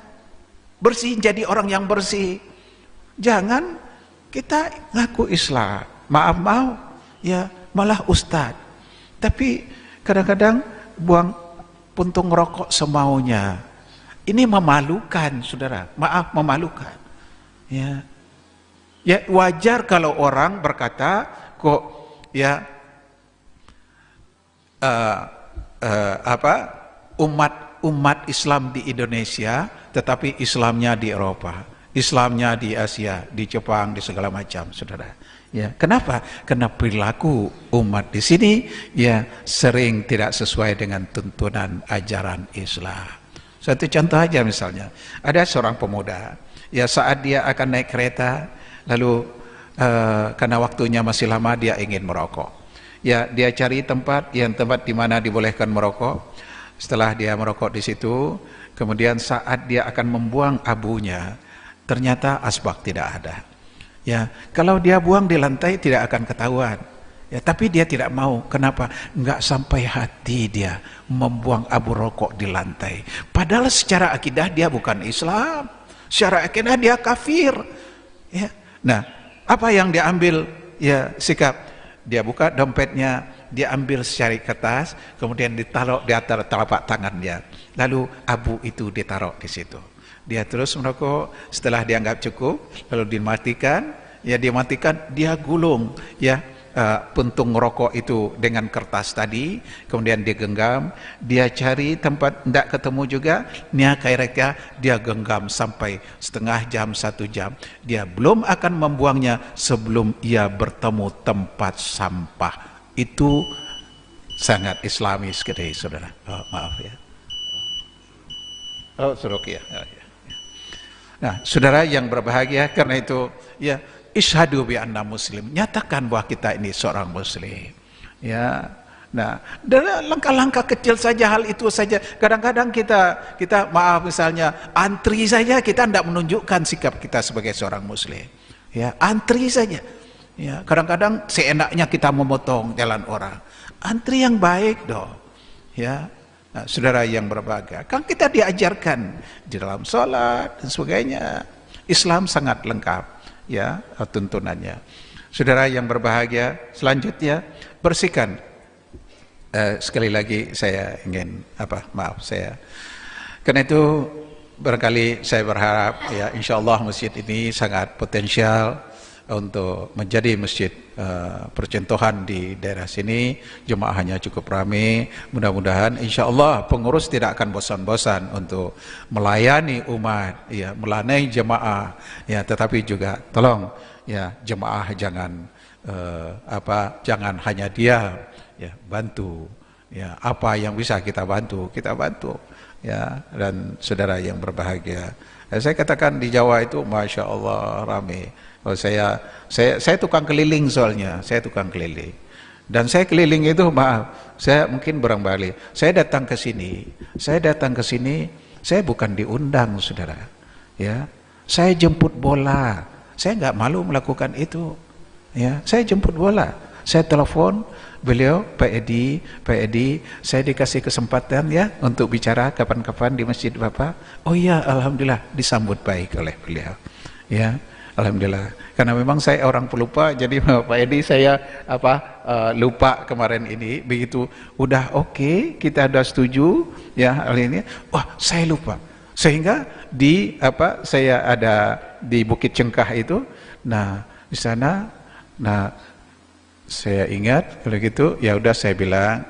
bersih, jadi orang yang bersih. Jangan kita ngaku Islam, maaf, ya, malah ustad, tapi kadang-kadang buang puntung rokok semaunya. Ini memalukan, saudara. Maaf, memalukan. Ya, ya, wajar kalau orang berkata, kok, ya, umat Islam di Indonesia, tetapi Islamnya di Eropa, Islamnya di Asia, di Jepang, di segala macam, saudara. Ya, kenapa? Karena perilaku umat di sini, ya, sering tidak sesuai dengan tuntunan ajaran Islam. Satu contoh aja, misalnya ada seorang pemuda, ya, saat dia akan naik kereta, lalu karena waktunya masih lama, dia ingin merokok. Ya, dia cari tempat di mana dibolehkan merokok. Setelah dia merokok di situ, kemudian saat dia akan membuang abunya, ternyata asbak tidak ada. Ya, kalau dia buang di lantai tidak akan ketahuan. Ya, tapi dia tidak mau. Kenapa? Enggak sampai hati dia membuang abu rokok di lantai. Padahal secara akidah dia bukan Islam. Secara akidah dia kafir. Ya. Nah, apa yang dia ambil? Ya, sikap. Dia buka dompetnya, dia ambil secari kertas, kemudian ditaruh di atas telapak tangannya. Lalu abu itu ditaruh di situ. Dia terus merokok. Setelah dianggap cukup, lalu dimatikan. Ya, dia gulung, ya, puntung rokok itu dengan kertas tadi, kemudian dia genggam, dia cari tempat tidak ketemu juga, dia genggam sampai setengah jam, 1 jam, dia belum akan membuangnya sebelum ia bertemu tempat sampah. Itu sangat islamis, gitu, saudara. Oh, maaf, ya. Oh, suruh, ya. Oh, ya. Nah, saudara yang berbahagia, karena itu, ya, ishadu bi anna muslim, nyatakan bahwa kita ini seorang muslim, ya. Nah, dari langkah-langkah kecil saja, hal itu saja. Kadang-kadang kita maaf, misalnya antri saja, kita tidak menunjukkan sikap kita sebagai seorang muslim, ya, antri saja, ya. Kadang-kadang seenaknya kita memotong jalan orang. Antri yang baik dong, ya. Nah, saudara yang berbahagia, kan kita diajarkan di dalam sholat dan sebagainya. Islam sangat lengkap, ya, tuntunannya. Saudara yang berbahagia, selanjutnya bersihkan. Sekali lagi saya ingin karena itu barangkali saya berharap, ya, insya Allah masjid ini sangat potensial untuk menjadi masjid percontohan di daerah sini. Jemaahnya cukup ramai. Mudah-mudahan insya Allah pengurus tidak akan bosan-bosan untuk melayani umat, ya, melayani jemaah, ya, tetapi juga tolong, ya, jemaah jangan jangan hanya diam, ya, bantu, ya, apa yang bisa kita bantu, ya. Dan saudara yang berbahagia, saya katakan di Jawa itu Masya Allah ramai. Oh, saya tukang keliling, soalnya saya tukang keliling, dan saya keliling itu, maaf, saya mungkin barangkali saya datang ke sini, saya bukan diundang, saudara, ya, saya jemput bola, saya nggak malu melakukan itu, ya, saya jemput bola, Saya telepon beliau, Pak Edi, saya dikasih kesempatan ya untuk bicara kapan-kapan di masjid Bapak. Oh iya, alhamdulillah disambut baik oleh beliau. Ya, alhamdulillah. Karena memang saya orang pelupa, jadi Pak Edi saya lupa kemarin ini. Begitu udah oke, kita udah setuju ya hal ini. Wah, saya lupa. Sehingga saya ada di Bukit Cengkah itu. Nah, di sana saya ingat kalau gitu ya udah saya bilang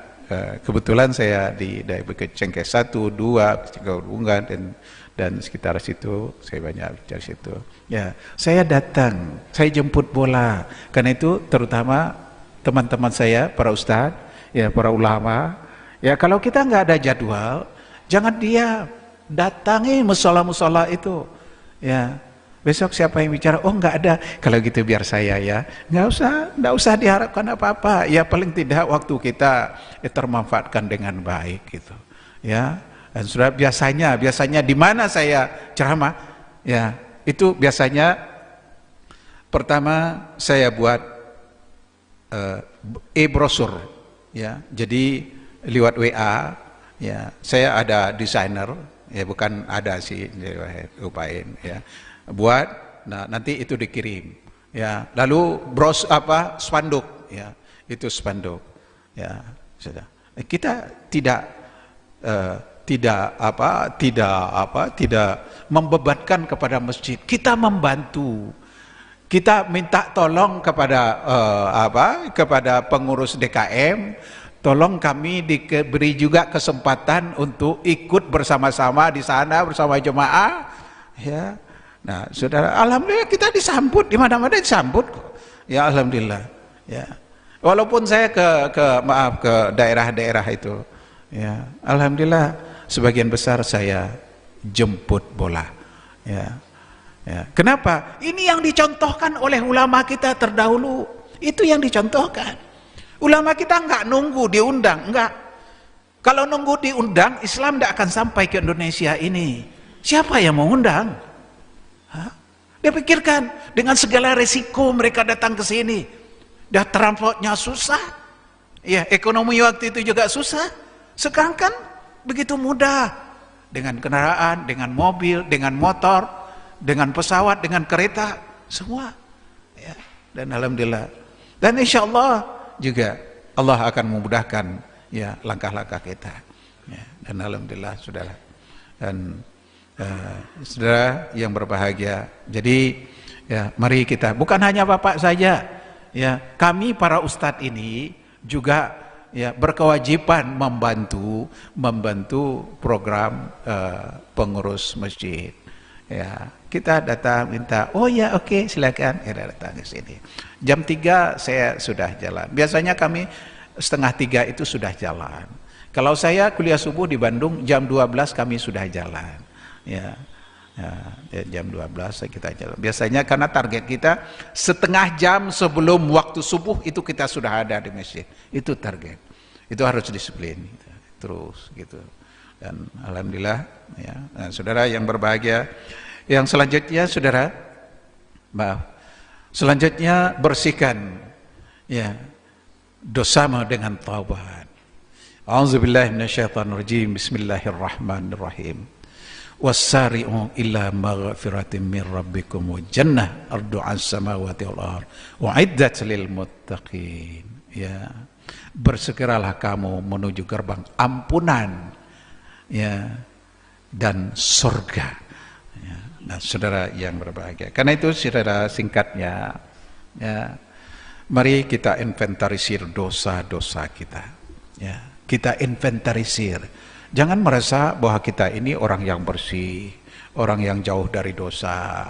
kebetulan saya di Bukit Cengkeh 1, 2, Unggan dan sekitar situ saya banyak dari situ. Ya, saya datang, saya jemput bola. Karena itu terutama teman-teman saya, para ustadz, ya para ulama, ya kalau kita nggak ada jadwal, jangan dia datangi musola-musola itu. Ya, besok siapa yang bicara? Oh nggak ada. Kalau gitu biar saya ya. Nggak usah diharapkan apa-apa. Ya paling tidak waktu kita termanfaatkan dengan baik gitu. Ya. Dan sudah biasanya di mana saya ceramah? Ya itu biasanya pertama saya buat e-brosur. Ya jadi lewat WA. Ya saya ada desainer. Ya bukan ada sih upain ya. Buat, nah nanti itu dikirim, ya. Lalu spanduk, ya, itu spanduk, ya, sudah. Kita tidak membebankan kepada masjid. Kita membantu. Kita minta tolong kepada kepada pengurus DKM. Tolong kami diberi juga kesempatan untuk ikut bersama-sama di sana bersama jemaah, ya. Nah, saudara, alhamdulillah kita disambut di mana-mana disambut, ya alhamdulillah, ya. Walaupun saya ke daerah-daerah itu, ya, alhamdulillah sebagian besar saya jemput bola, ya. Ya. Kenapa? Ini yang dicontohkan oleh ulama kita terdahulu, itu yang dicontohkan. Ulama kita nggak nunggu diundang, enggak. Kalau nunggu diundang, Islam tidak akan sampai ke Indonesia ini. Siapa yang mau undang? Dia pikirkan dengan segala resiko mereka datang ke sini. Dah transportnya susah. Ya, ekonomi waktu itu juga susah. Sekarang kan begitu mudah. Dengan kendaraan, dengan mobil, dengan motor, dengan pesawat, dengan kereta, semua. Ya, dan alhamdulillah. Dan insya Allah juga Allah akan memudahkan ya langkah-langkah kita. Ya, dan alhamdulillah saudara. Dan saudara yang berbahagia, jadi ya mari kita, bukan hanya Bapak saja, ya kami para ustadz ini juga ya berkewajiban membantu program pengurus masjid. Ya kita datang minta, oh ya oke, silakan ya datang ke sini. Jam 3 saya sudah jalan. Biasanya kami 2:30 itu sudah jalan. Kalau saya kuliah subuh di Bandung jam 12 kami sudah jalan. Ya, jam 12 kita jalan. Biasanya karena target kita 1/2 jam sebelum waktu subuh itu kita sudah ada di masjid. Itu target. Itu harus disiplin terus gitu. Dan alhamdulillah ya. Nah, saudara yang berbahagia, yang selanjutnya saudara, selanjutnya bersihkan ya dosamu dengan taubat. A'udzubillahi minasyaitonirrajim. Bismillahirrahmanirrahim. Wassari'u ila maghfiratin min rabbikum wa jannah ardu'as samawati wal ardh u'iddat lil muttaqin. Ya, bersegeralah kamu menuju gerbang ampunan ya dan surga. Ya, nah saudara yang berbahagia, karena itu saudara singkatnya ya, mari kita inventarisir dosa-dosa kita ya, kita inventarisir. Jangan merasa bahwa kita ini orang yang bersih, orang yang jauh dari dosa.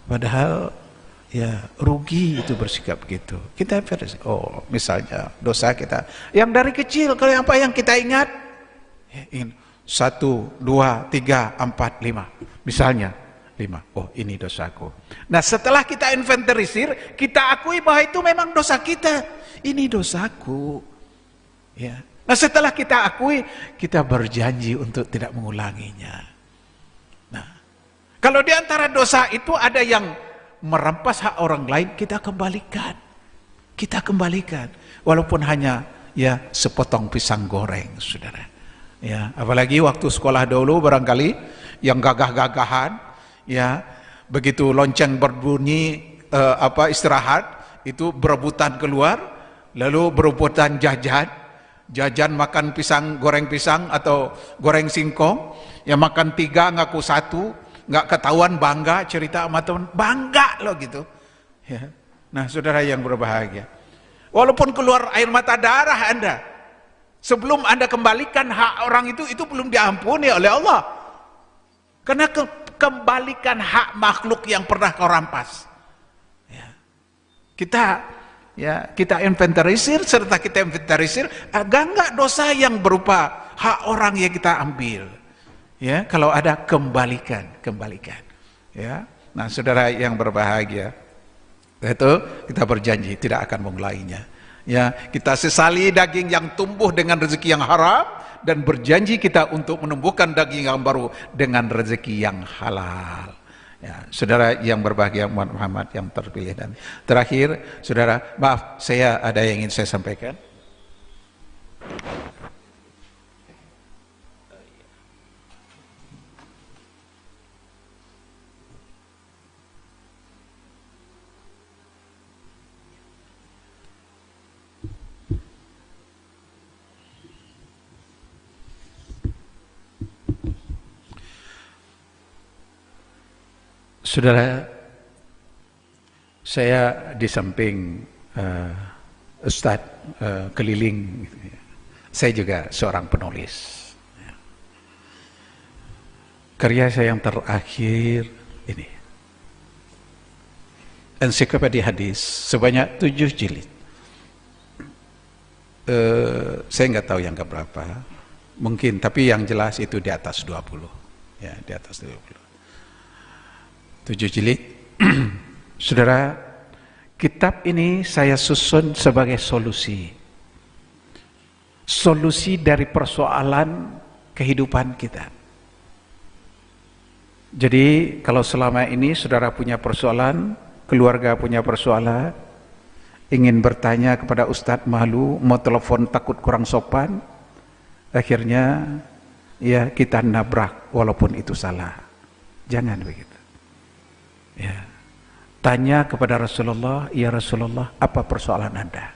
Padahal ya rugi itu bersikap begitu. Kita oh misalnya dosa kita yang dari kecil, kalau apa yang kita ingat, ya, 1, 2, 3, 4, 5, misalnya 5. Oh ini dosaku. Nah setelah kita inventarisir, kita akui bahwa itu memang dosa kita. Ini dosaku. Ya. Nah setelah kita akui, kita berjanji untuk tidak mengulanginya. Nah, kalau di antara dosa itu ada yang merampas hak orang lain, kita kembalikan. kita kembalikan, walaupun hanya ya sepotong pisang goreng, saudara. Ya, apalagi waktu sekolah dulu barangkali yang gagah-gagahan, ya begitu lonceng berbunyi istirahat itu berebutan keluar, lalu berebutan jajan makan pisang, goreng pisang atau goreng singkong, yang makan 3 ngaku 1, nggak ketahuan, bangga cerita sama teman, bangga loh gitu. Ya. Nah, saudara yang berbahagia, walaupun keluar air mata darah Anda, sebelum Anda kembalikan hak orang itu belum diampuni oleh Allah. Karena kembalikan hak makhluk yang pernah kau rampas. Ya. Kita inventarisir, serta kita inventarisir agak enggak dosa yang berupa hak orang yang kita ambil. Ya, kalau ada kembalikan. Ya. Nah, saudara yang berbahagia, itu kita berjanji tidak akan mengulainya. Ya, kita sesali daging yang tumbuh dengan rezeki yang haram, dan berjanji kita untuk menumbuhkan daging yang baru dengan rezeki yang halal. Ya, saudara yang berbahagia Muhammad yang terpilih. Dan terakhir, saudara, maaf, saya ada yang ingin saya sampaikan. Saudara, saya di samping Ustadz keliling, saya juga seorang penulis. Karya saya yang terakhir ini, ensiklopedia hadis sebanyak 7 jilid. Saya nggak tahu yang keberapa, mungkin, tapi yang jelas itu di atas 20. Ya, di atas 20. 7 jilid. Saudara, kitab ini saya susun sebagai solusi dari persoalan kehidupan kita. Jadi kalau selama ini saudara punya persoalan, keluarga punya persoalan, ingin bertanya kepada Ustadz malu, mau telepon takut kurang sopan, akhirnya ya kita nabrak walaupun itu salah. Jangan begitu. Ya. Tanya kepada Rasulullah, ya Rasulullah, apa persoalan Anda?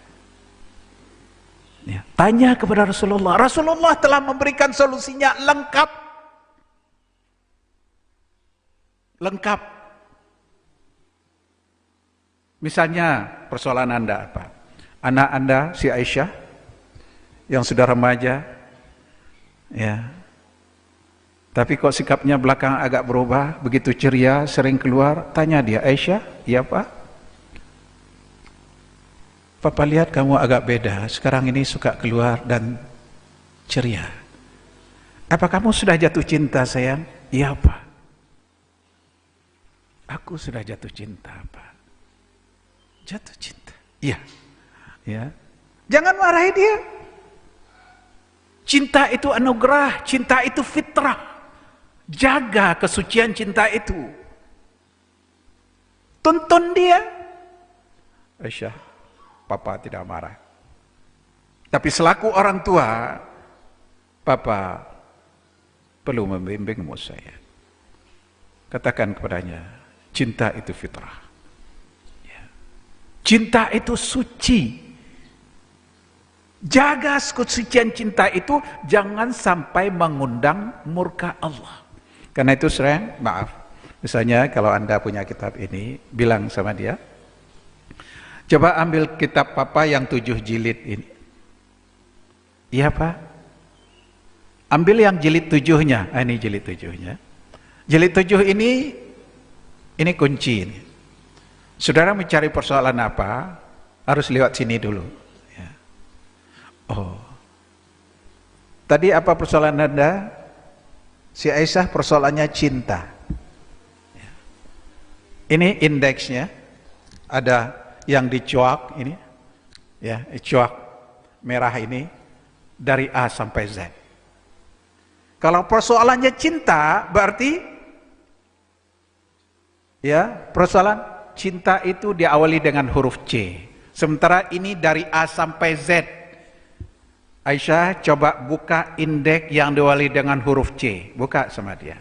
Ya. Tanya kepada Rasulullah. Rasulullah telah memberikan solusinya lengkap. Lengkap. Misalnya persoalan Anda apa? Anak Anda si Aisyah yang sudah remaja, ya. Tapi kok sikapnya belakang agak berubah, begitu ceria, sering keluar, tanya dia, Aisyah, iya Pak? Papa lihat kamu agak beda, sekarang ini suka keluar dan ceria. Apa kamu sudah jatuh cinta sayang? Iya Pak. Aku sudah jatuh cinta Pak. Jatuh cinta? Iya. Ya. Jangan marahi dia. Cinta itu anugerah, cinta itu fitrah. Jaga kesucian cinta itu. Tuntun dia. Aisyah, Papa tidak marah. Tapi selaku orang tua, Papa perlu membimbingmu saya. Katakan kepadanya, cinta itu fitrah. Ya. Cinta itu suci. Jaga kesucian cinta itu, jangan sampai mengundang murka Allah. Karena itu sering, maaf, misalnya kalau Anda punya kitab ini, bilang sama dia, coba ambil kitab Papa yang 7 jilid ini. Iya Pak. Ambil yang jilid 7-nya. Ini jilid 7-nya. Jilid 7 ini kunci ini. Saudara mencari persoalan apa, harus lewat sini dulu. Ya. Oh. Tadi apa persoalan Anda? Si Aisyah persoalannya cinta. Ini indeksnya, ada yang dicuak ini, ya, cuak merah ini dari A sampai Z. Kalau persoalannya cinta, berarti ya persoalan cinta itu diawali dengan huruf C Sementara ini dari A sampai Z. Aisyah, coba buka indeks yang diawali dengan huruf C. Buka sama dia.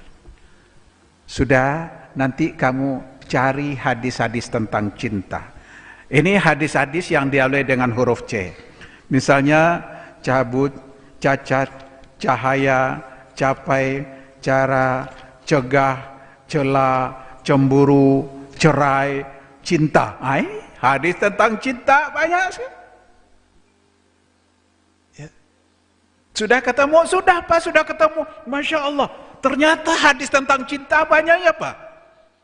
Sudah, nanti kamu cari hadis-hadis tentang cinta. Ini hadis-hadis yang diawali dengan huruf C. Misalnya, cabut, cacat, cahaya, capai, cara, cegah, cela, cemburu, cerai, cinta. Hadis tentang cinta banyak sih. Ya. Sudah ketemu? Sudah Pak, sudah ketemu. Masya Allah, ternyata hadis tentang cinta banyak ya Pak.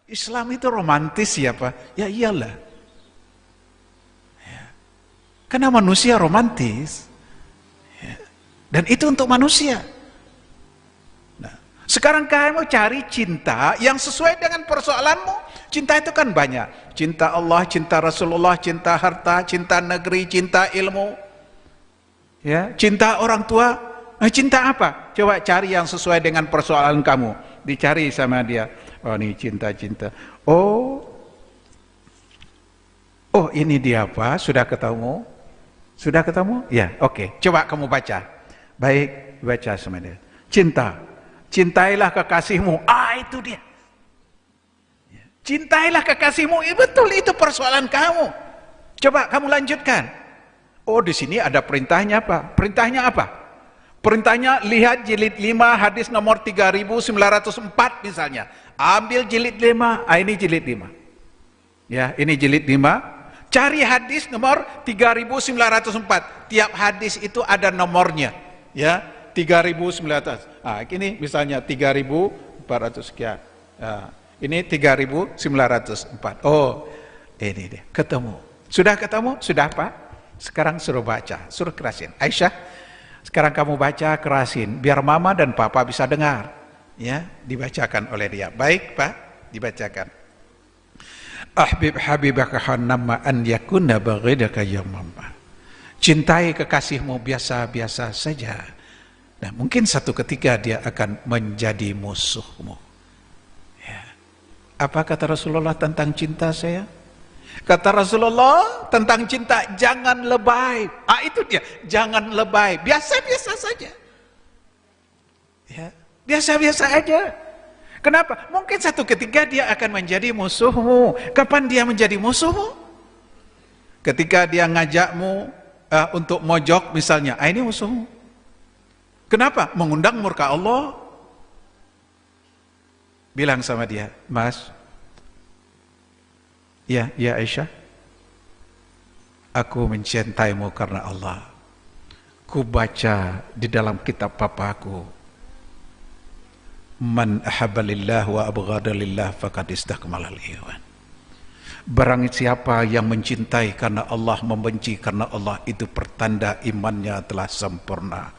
Islam itu romantis ya Pak. Ya iyalah. Ya. Karena manusia romantis. Ya. Dan itu untuk manusia. Nah, sekarang kamu cari cinta yang sesuai dengan persoalanmu. Cinta itu kan banyak. Cinta Allah, cinta Rasulullah, cinta harta, cinta negeri, cinta ilmu. Ya, cinta orang tua. Cinta apa? Coba cari yang sesuai dengan persoalan kamu. Dicari sama dia. Oh, ini cinta-cinta. Oh, ini dia apa? Sudah ketemu? Sudah ketemu? Ya, oke. Coba kamu baca. Baik, baca sama dia. Cinta. Cintailah kekasihmu. Itu dia. Cintailah kekasihmu. Betul, itu persoalan kamu. Coba kamu lanjutkan. Oh, di sini ada perintahnya apa? Perintahnya apa? Perintahnya lihat jilid 5 hadis nomor 3904 misalnya. Ambil jilid 5. Ini jilid 5. Ya, ini jilid 5. Cari hadis nomor 3904. Tiap hadis itu ada nomornya. Ya, 3900. Ini misalnya 3400 sekian. Ini 3904. Oh, ini dia. Ketemu. Sudah ketemu? Sudah Pak? Sekarang suruh baca. Suruh kerasin. Aisyah, sekarang kamu baca kerasin. Biar mama dan papa bisa dengar. Ya, dibacakan oleh dia. Baik Pak, dibacakan. Ahbib habibaka hanamma an yakuna baghidaka yamma. Cintai kekasihmu biasa-biasa saja. Nah, mungkin satu ketika dia akan menjadi musuhmu. Apa kata Rasulullah tentang cinta saya? Kata Rasulullah tentang cinta, jangan lebay. Itu dia, jangan lebay. Biasa-biasa saja. Ya, biasa-biasa aja. Kenapa? Mungkin satu ketika dia akan menjadi musuhmu. Kapan dia menjadi musuhmu? Ketika dia ngajakmu untuk mojok misalnya, ini musuhmu. Kenapa? Mengundang murka Allah. Bilang sama dia, Mas, ya Aisyah, aku mencintaimu karena Allah. Ku baca di dalam kitab papaku, man ahabba lillah wa abghada lillah faqad istakmalal iman. Barang siapa yang mencintai karena Allah, membenci karena Allah, itu pertanda imannya telah sempurna.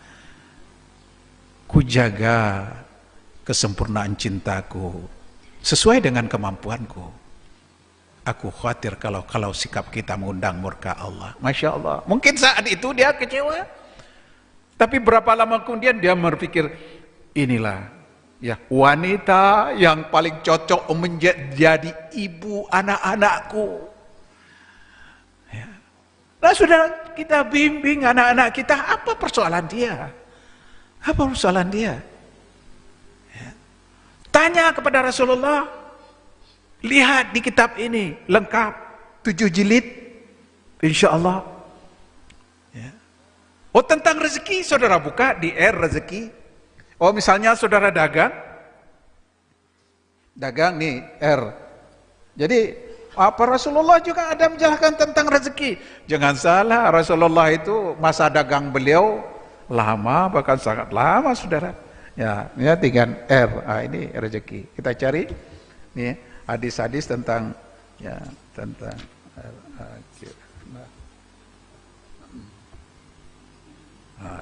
Ku jaga kesempurnaan cintaku sesuai dengan kemampuanku. Aku khawatir kalau sikap kita mengundang murka Allah. Masya Allah. Mungkin saat itu dia kecewa, tapi berapa lama kemudian dia berpikir, inilah ya wanita yang paling cocok menjadi ibu anak-anakku. Ya. Nah, sudah kita bimbing anak-anak kita, apa persoalan dia? Apa persoalan dia? Tanya kepada Rasulullah, lihat di kitab ini lengkap 7 jilid, insya Allah. Ya. Oh, tentang rezeki, saudara buka di rezeki. Oh, misalnya saudara dagang nih Jadi apa Rasulullah juga ada menjelaskan tentang rezeki. Jangan salah, Rasulullah itu masa dagang beliau lama, bahkan sangat lama, saudara. Ya, tinggal ini rezeki. Kita cari nih hadis-hadis tentang tentang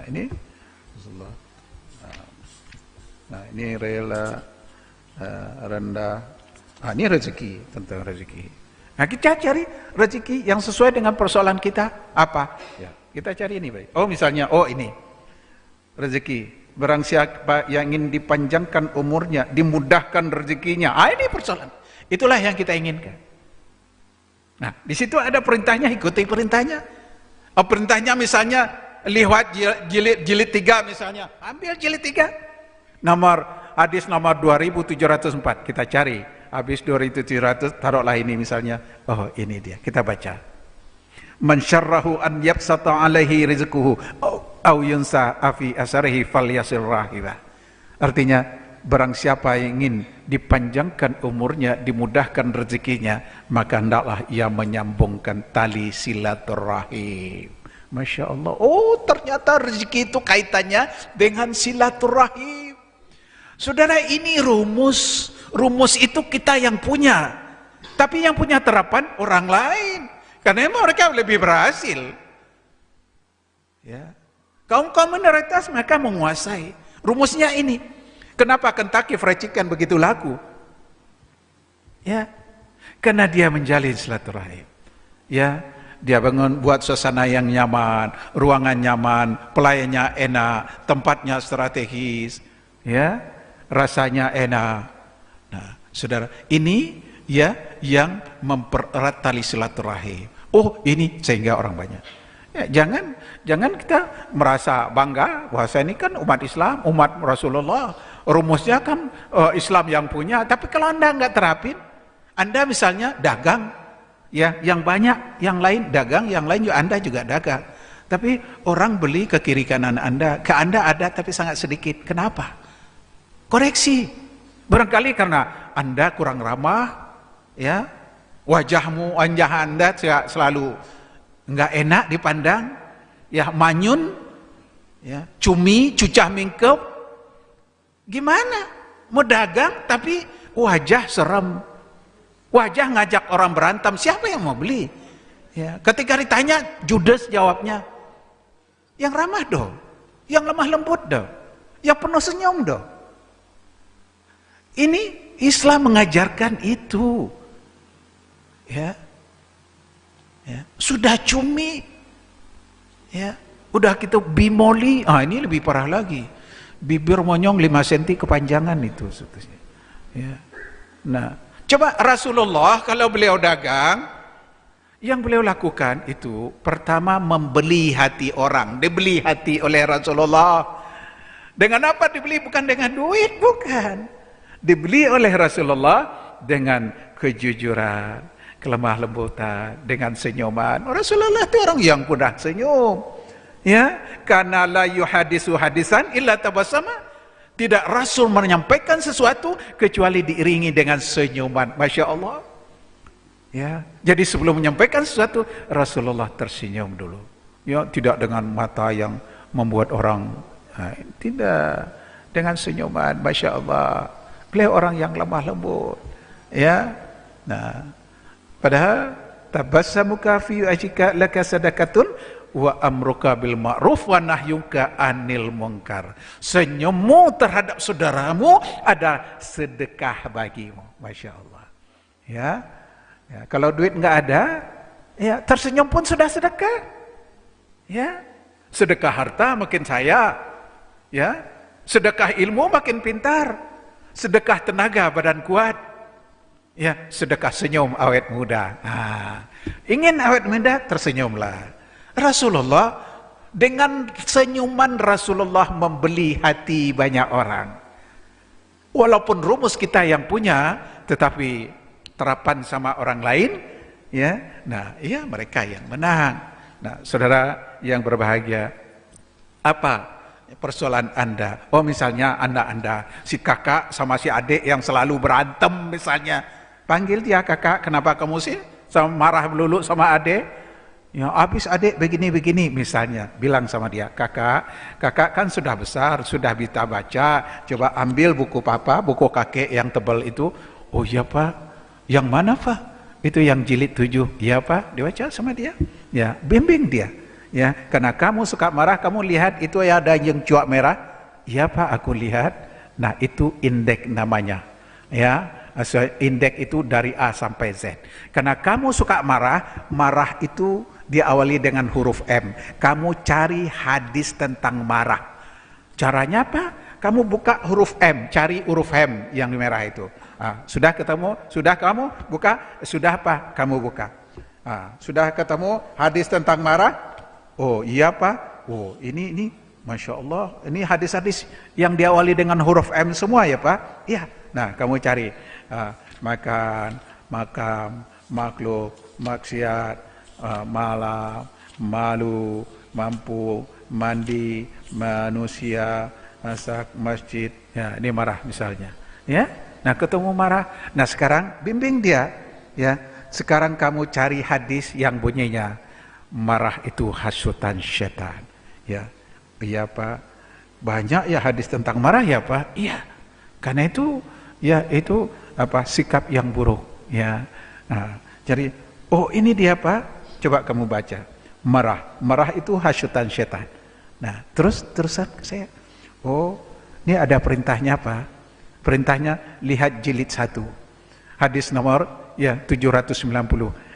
ini Rasulullah. Nah, ini rela rendah. Ini rezeki, tentang rezeki. Nah, kita cari rezeki yang sesuai dengan persoalan kita apa? Ya, kita cari ini baik. Oh, misalnya, ini rezeki. Barang siapa yang ingin dipanjangkan umurnya, dimudahkan rezekinya. Ini persoalan. Itulah yang kita inginkan. Nah, di situ ada perintahnya, ikuti perintahnya. Perintahnya misalnya lihat jilid 3 misalnya, ambil jilid 3. Hadis nomor 2704 kita cari. Habis 2700 taruhlah ini misalnya. Oh, ini dia. Kita baca. Man syarrahu an yabsata alaihi rizquhu au yunsa afi asarihi falyasil rahibah. Artinya, barang siapa yang ingin dipanjangkan umurnya, dimudahkan rezekinya, maka hendaklah ia menyambungkan tali silaturahim. Masya Allah. Oh, ternyata rezeki itu kaitannya dengan silaturahim. Saudara, ini rumus. Rumus itu kita yang punya. Tapi yang punya terapan orang lain. Karena mereka lebih berhasil. Ya. Kaum-kaum minoritas mereka menguasai. Rumusnya ini. Kenapa Kentucky Fried Chicken begitu laku? Ya. Karena dia menjalin silaturahim. Ya. Dia buat suasana yang nyaman, ruangan nyaman, pelayannya enak, tempatnya strategis, ya, rasanya enak. Nah, saudara, ini ya yang mempererat tali silaturahim. Oh, ini sehingga orang banyak. Ya, jangan kita merasa bangga bahwa saya ini kan umat Islam, umat Rasulullah. Rumusnya kan Islam yang punya. Tapi kalau Anda nggak terapin, Anda misalnya dagang, ya, yang banyak, yang lain dagang, yang lain juga Anda juga dagang. Tapi orang beli ke kiri kanan Anda, ke Anda ada tapi sangat sedikit. Kenapa? Koreksi. Barangkali karena Anda kurang ramah, ya, wajahmu, wajah Anda selalu nggak enak dipandang, ya, manyun, ya, cumi, cucah mingkep. Gimana? Mau dagang tapi wajah serem, wajah ngajak orang berantem, siapa yang mau beli? Ya, ketika ditanya, judes jawabnya. Yang ramah dong, yang lemah lembut dong, yang penuh senyum dong. Ini Islam mengajarkan itu. Ya. Ya, sudah cumi. Ya, udah kita bimoli. Ini lebih parah lagi. Bibir monyong 5 cm kepanjangan itu sebetulnya. Ya. Nah, coba Rasulullah kalau beliau dagang, yang beliau lakukan itu pertama membeli hati orang. Dibeli hati oleh Rasulullah. Dengan apa dibeli? Bukan dengan duit, bukan. Dibeli oleh Rasulullah dengan kejujuran, kelemah lembutan, dengan senyuman. Rasulullah itu orang yang mudah senyum. Ya, karena la yuhadisu hadisan illa tabassama. Tidak Rasul menyampaikan sesuatu kecuali diiringi dengan senyuman. Masya Allah. Ya, jadi sebelum menyampaikan sesuatu, Rasulullah tersenyum dulu. Ya, tidak dengan mata yang membuat orang, tidak, dengan senyuman. Masya Allah. Beliau orang yang lemah lembut, ya. Nah, padahal tabassamuka fi wajhika laka sadaqatun wa amruka bil ma'ruf wa nahyuka anil munkar. Senyummu terhadap saudaramu ada sedekah bagimu. Masya Allah. Ya. Ya, kalau duit nggak ada, ya tersenyum pun sudah sedekah. Ya. Sedekah harta makin saya, ya. Sedekah ilmu makin pintar. Sedekah tenaga badan kuat, ya, sedekah senyum awet muda. Ingin awet muda, tersenyumlah. Rasulullah dengan senyuman Rasulullah membeli hati banyak orang. Walaupun rumus kita yang punya, tetapi terapan sama orang lain, ya. Nah, iya mereka yang menang. Nah, saudara yang berbahagia, apa persoalan Anda? Oh, misalnya Anda si kakak sama si adik yang selalu berantem misalnya. Panggil dia, kakak, kenapa kamu sih marah melulu sama adik? Ya, habis adik begini-begini misalnya. Bilang sama dia, kakak kan sudah besar, sudah bisa baca. Coba ambil buku papa, buku kakek yang tebal itu. Oh iya Pak, yang mana Pak? Itu yang jilid 7. Iya Pak, dibaca sama dia. Ya, bimbing dia. Ya, karena kamu suka marah, kamu lihat itu ada yang cuak merah. Ya Pak, aku lihat. Nah, itu indeks namanya. Ya, indeks itu dari A sampai Z. Karena kamu suka marah, marah itu diawali dengan huruf M. Kamu cari hadis tentang marah. Caranya apa? Kamu buka huruf M, cari huruf M yang merah itu. Sudah ketemu? Sudah kamu buka? Sudah apa? Kamu buka. Sudah ketemu hadis tentang marah? Oh iya Pak. Oh ini Masya Allah, ini hadis-hadis yang diawali dengan huruf M semua ya Pak? Iya. Nah kamu cari makan, makam, makhluk, maksiat, malam, malu, mampu, mandi, manusia, masak, masjid. Ya ini marah misalnya. Ya. Nah ketemu marah. Nah sekarang bimbing dia. Ya. Sekarang kamu cari hadis yang bunyinya marah itu hasutan setan. Ya, iya Pak. Banyak ya hadis tentang marah ya Pak. Iya. Karena itu ya itu sikap yang buruk. Ya. Nah, jadi ini dia Pak. Coba kamu baca. Marah itu hasutan setan. Nah, terusan saya. Ini ada perintahnya Pak. Perintahnya lihat jilid 1. Hadis nomor 790.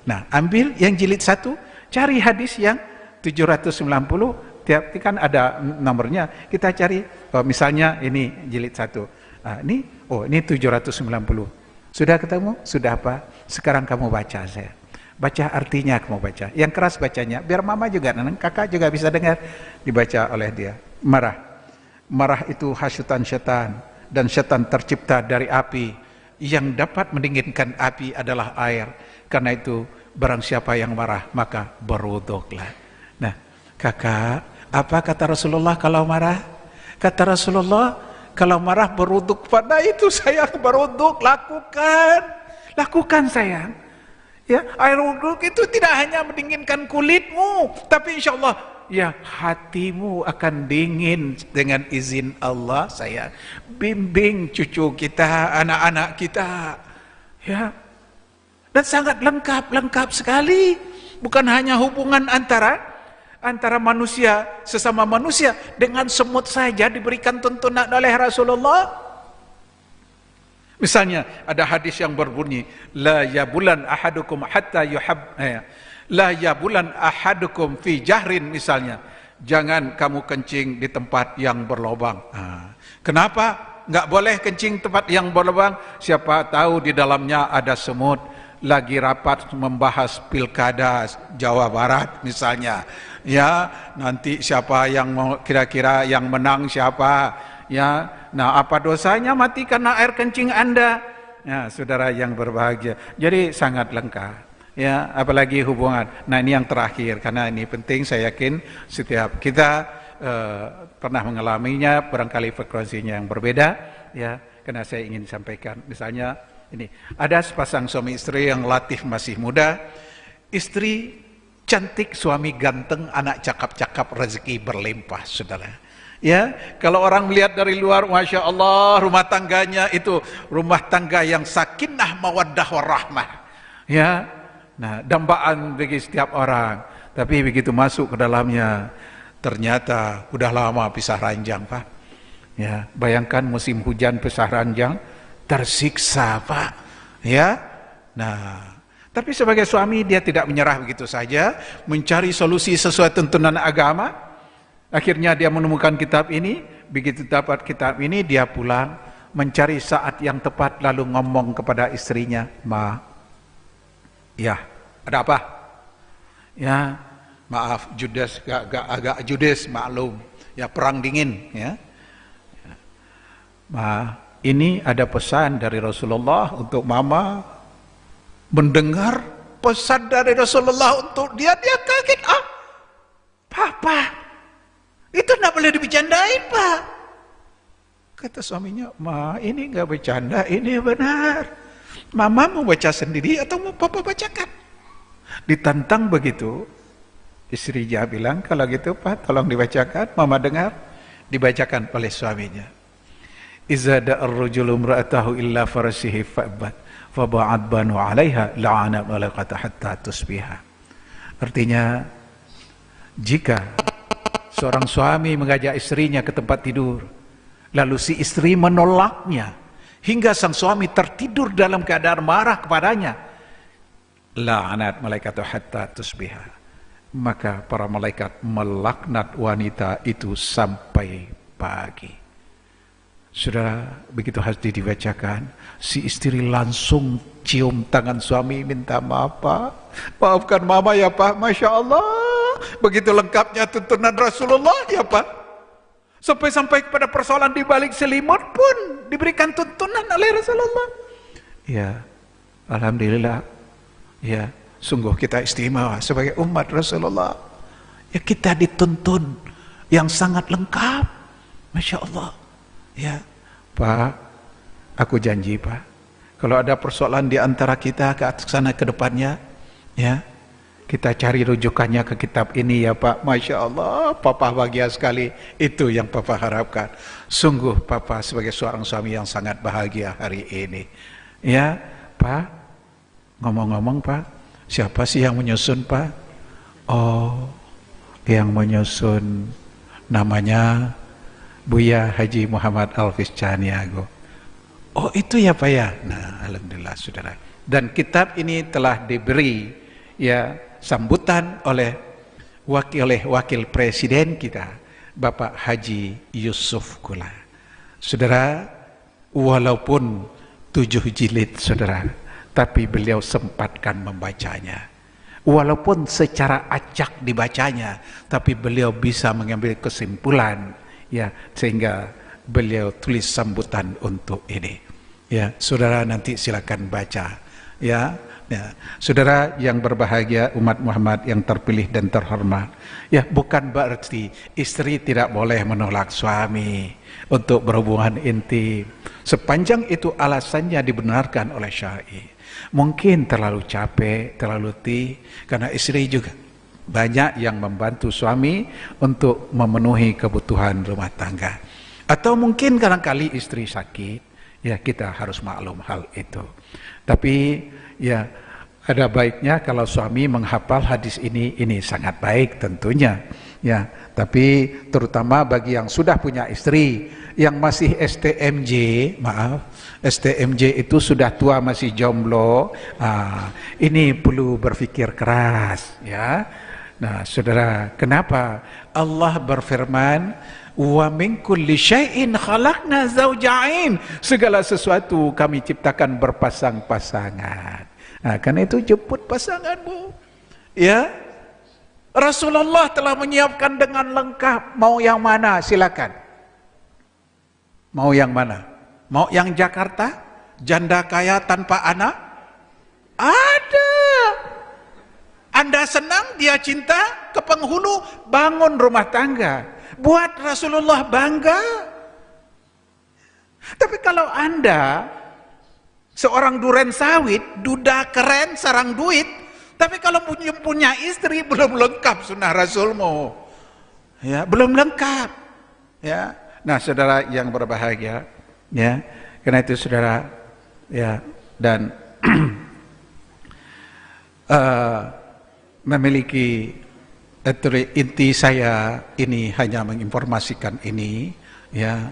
Nah, ambil yang jilid 1, cari hadis yang 790, tiap kan ada nomornya. Kita cari misalnya ini jilid 1. Ini 790. Sudah ketemu? Sudah apa? Sekarang kamu baca saya. Baca artinya kamu baca. Yang keras bacanya biar mama juga, kakak juga bisa dengar. Dibaca oleh dia. Marah itu hasutan setan dan setan tercipta dari api. Yang dapat mendinginkan api adalah air. Karena itu barang siapa yang marah maka berwuduklah. Nah kakak, apa kata Rasulullah kalau marah? Kata Rasulullah kalau marah berwuduk. Pada itu sayang berwuduk, lakukan sayang. Ya, air wuduk itu tidak hanya mendinginkan kulitmu, tapi insya Allah ya hatimu akan dingin dengan izin Allah. Saya bimbing cucu kita, anak-anak kita, ya, dan sangat lengkap sekali. Bukan hanya hubungan antara manusia sesama manusia, dengan semut saja diberikan tuntunan oleh Rasulullah. Misalnya ada hadis yang berbunyi la yabulan ahadukum hatta yuhab, la yabulan ahadukum fi jahrin misalnya. Jangan kamu kencing di tempat yang berlobang. Kenapa nggak boleh kencing tempat yang berlobang? Siapa tahu di dalamnya ada semut lagi rapat membahas pilkada Jawa Barat misalnya. Ya, nanti siapa yang kira-kira yang menang siapa? Ya, nah apa dosanya mati karena air kencing Anda? Ya, saudara yang berbahagia. Jadi sangat lengkap. Ya, apalagi hubungan. Nah, ini yang terakhir karena ini penting, saya yakin setiap kita pernah mengalaminya, barangkali frekuensinya yang berbeda, ya. Karena saya ingin sampaikan, misalnya ini ada sepasang suami istri yang relatif masih muda, istri cantik, suami ganteng, anak cakap-cakap, rezeki berlimpah, saudara. Ya, kalau orang melihat dari luar, masya Allah, rumah tangganya itu rumah tangga yang sakinah, mawaddah, warahmah. Ya, nah dambaan bagi setiap orang. Tapi begitu masuk ke dalamnya, ternyata udah lama pisah ranjang, Pak. Ya, bayangkan musim hujan pisah ranjang, tersiksa, Pak. Ya, nah. Tapi sebagai suami dia tidak menyerah begitu saja, mencari solusi sesuai tuntunan agama. Akhirnya dia menemukan kitab ini, begitu dapat kitab ini dia pulang, mencari saat yang tepat lalu ngomong kepada istrinya, "Ma, ya, ada apa?" Ya, maaf, judes, agak judes, maklum. Ya, perang dingin, ya. Ma, ini ada pesan dari Rasulullah untuk Mama. Mendengar pesan dari Rasulullah untuk dia kaget. Papa, itu tidak boleh dibercandain, Pak. Kata suaminya, Ma, ini nggak bercanda, ini benar. Mama mau baca sendiri atau mau Papa bacakan? Ditantang begitu, istrinya bilang, kalau gitu Pak, tolong dibacakan. Mama dengar, dibacakan oleh suaminya. Iza da'ar rajulu imra'atahu illa farasihi faba'ad banu 'alaiha la'ana malaikata hatta tusbiha. Artinya, jika seorang suami mengajak istrinya ke tempat tidur, lalu si istri menolaknya hingga sang suami tertidur dalam keadaan marah kepadanya, la'anat malaikatu hatta tusbiha, maka para malaikat melaknat wanita itu sampai pagi. Saudara, begitu hadis dibacakan, si istri langsung cium tangan suami, minta maaf Pak, maafkan mama ya Pak. Masya Allah, begitu lengkapnya tuntunan Rasulullah ya Pak. Sampai kepada persoalan di balik selimut pun diberikan tuntunan oleh Rasulullah. Ya, alhamdulillah. Ya, sungguh kita istimewa sebagai umat Rasulullah. Ya, kita dituntun yang sangat lengkap. Masya Allah. Ya, Pak, aku janji Pak, kalau ada persoalan di antara kita ke sana ke depannya, ya, kita cari rujukannya ke kitab ini ya Pak. Masya Allah, Papa bahagia sekali. Itu yang Papa harapkan. Sungguh Papa sebagai seorang suami yang sangat bahagia hari ini. Ya, Pak, ngomong-ngomong Pak, siapa sih yang menyusun Pak? Oh, yang menyusun namanya Buya Haji Muhammad Alvis Caniago. Oh itu ya Pak ya. Nah alhamdulillah saudara. Dan kitab ini telah diberi ya sambutan oleh wakil presiden kita Bapak Haji Yusuf Kula. Saudara, walaupun 7 jilid saudara, tapi beliau sempatkan membacanya. Walaupun secara acak dibacanya, tapi beliau bisa mengambil kesimpulan ya, sehingga beliau tulis sambutan untuk ini. Ya, saudara nanti silakan baca. Ya, saudara yang berbahagia, umat Muhammad yang terpilih dan terhormat. Ya, bukan berarti istri tidak boleh menolak suami untuk berhubungan intim, sepanjang itu alasannya dibenarkan oleh syar'i. Mungkin terlalu capek, terlalu letih, karena istri juga banyak yang membantu suami untuk memenuhi kebutuhan rumah tangga. Atau mungkin kadang-kali istri sakit, ya kita harus maklum hal itu. Tapi ya ada baiknya kalau suami menghafal hadis ini sangat baik tentunya. Ya, tapi terutama bagi yang sudah punya istri, yang masih STMJ, STMJ itu sudah tua masih jomblo, ini perlu berpikir keras ya. Nah saudara, kenapa Allah berfirman wa min kulli syai'in khalaqna zawjain, segala sesuatu kami ciptakan berpasang-pasangan. Nah, karena itu jemput pasanganmu ya. Rasulullah telah menyiapkan dengan lengkap. Mau yang mana silakan. Mau yang mana? Mau yang Jakarta? Janda kaya tanpa anak? Ada. Anda senang, dia cinta, ke penghulu, bangun rumah tangga. Buat Rasulullah bangga. Tapi kalau Anda seorang duren sawit, duda keren, sarang duit, tapi kalau punya istri belum lengkap sunnah Rasulmu. Ya, belum lengkap. Ya. Nah, saudara yang berbahagia, ya. Karena itu saudara, ya, dan memiliki inti saya ini hanya menginformasikan ini, ya.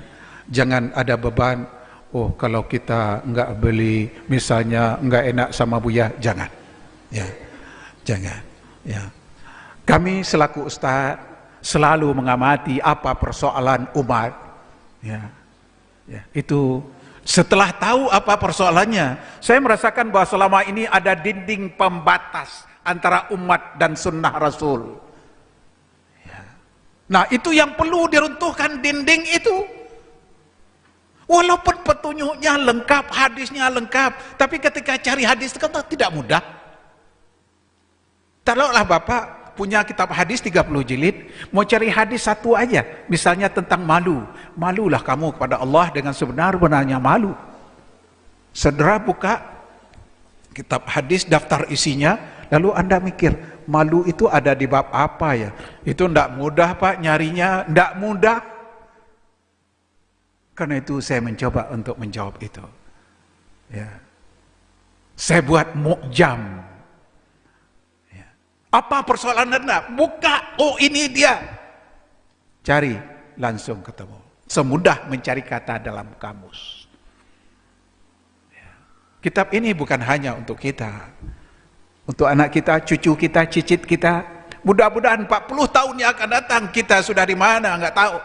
Jangan ada beban, oh kalau kita enggak beli misalnya enggak enak sama Buya, jangan. Ya. Jangan. Ya. Kami selaku ustaz selalu mengamati apa persoalan umat. Ya. Ya, itu setelah tahu apa persoalannya, saya merasakan bahwa selama ini ada dinding pembatas antara umat dan sunnah Rasul. Ya. Nah itu yang perlu diruntuhkan, dinding itu. Walaupun petunjuknya lengkap, hadisnya lengkap, tapi ketika cari hadis itu kan tidak mudah. Taruhlah Bapak punya kitab hadis 30 jilid, mau cari hadis satu aja, misalnya tentang malu. Malulah kamu kepada Allah dengan sebenar-benarnya malu. Saudara buka kitab hadis, daftar isinya, lalu Anda mikir, malu itu ada di bab apa ya? Itu tidak mudah Pak nyarinya, tidak mudah. Karena itu saya mencoba untuk menjawab itu. Ya. Saya buat mu'jam. Ya. Apa persoalan Anda? Buka, oh ini dia. Cari, langsung ketemu. Semudah mencari kata dalam kamus. Ya. Kitab ini bukan hanya untuk kita. Untuk anak kita, cucu kita, cicit kita. Mudah-mudahan 40 tahun yang akan datang kita sudah di mana, enggak tahu.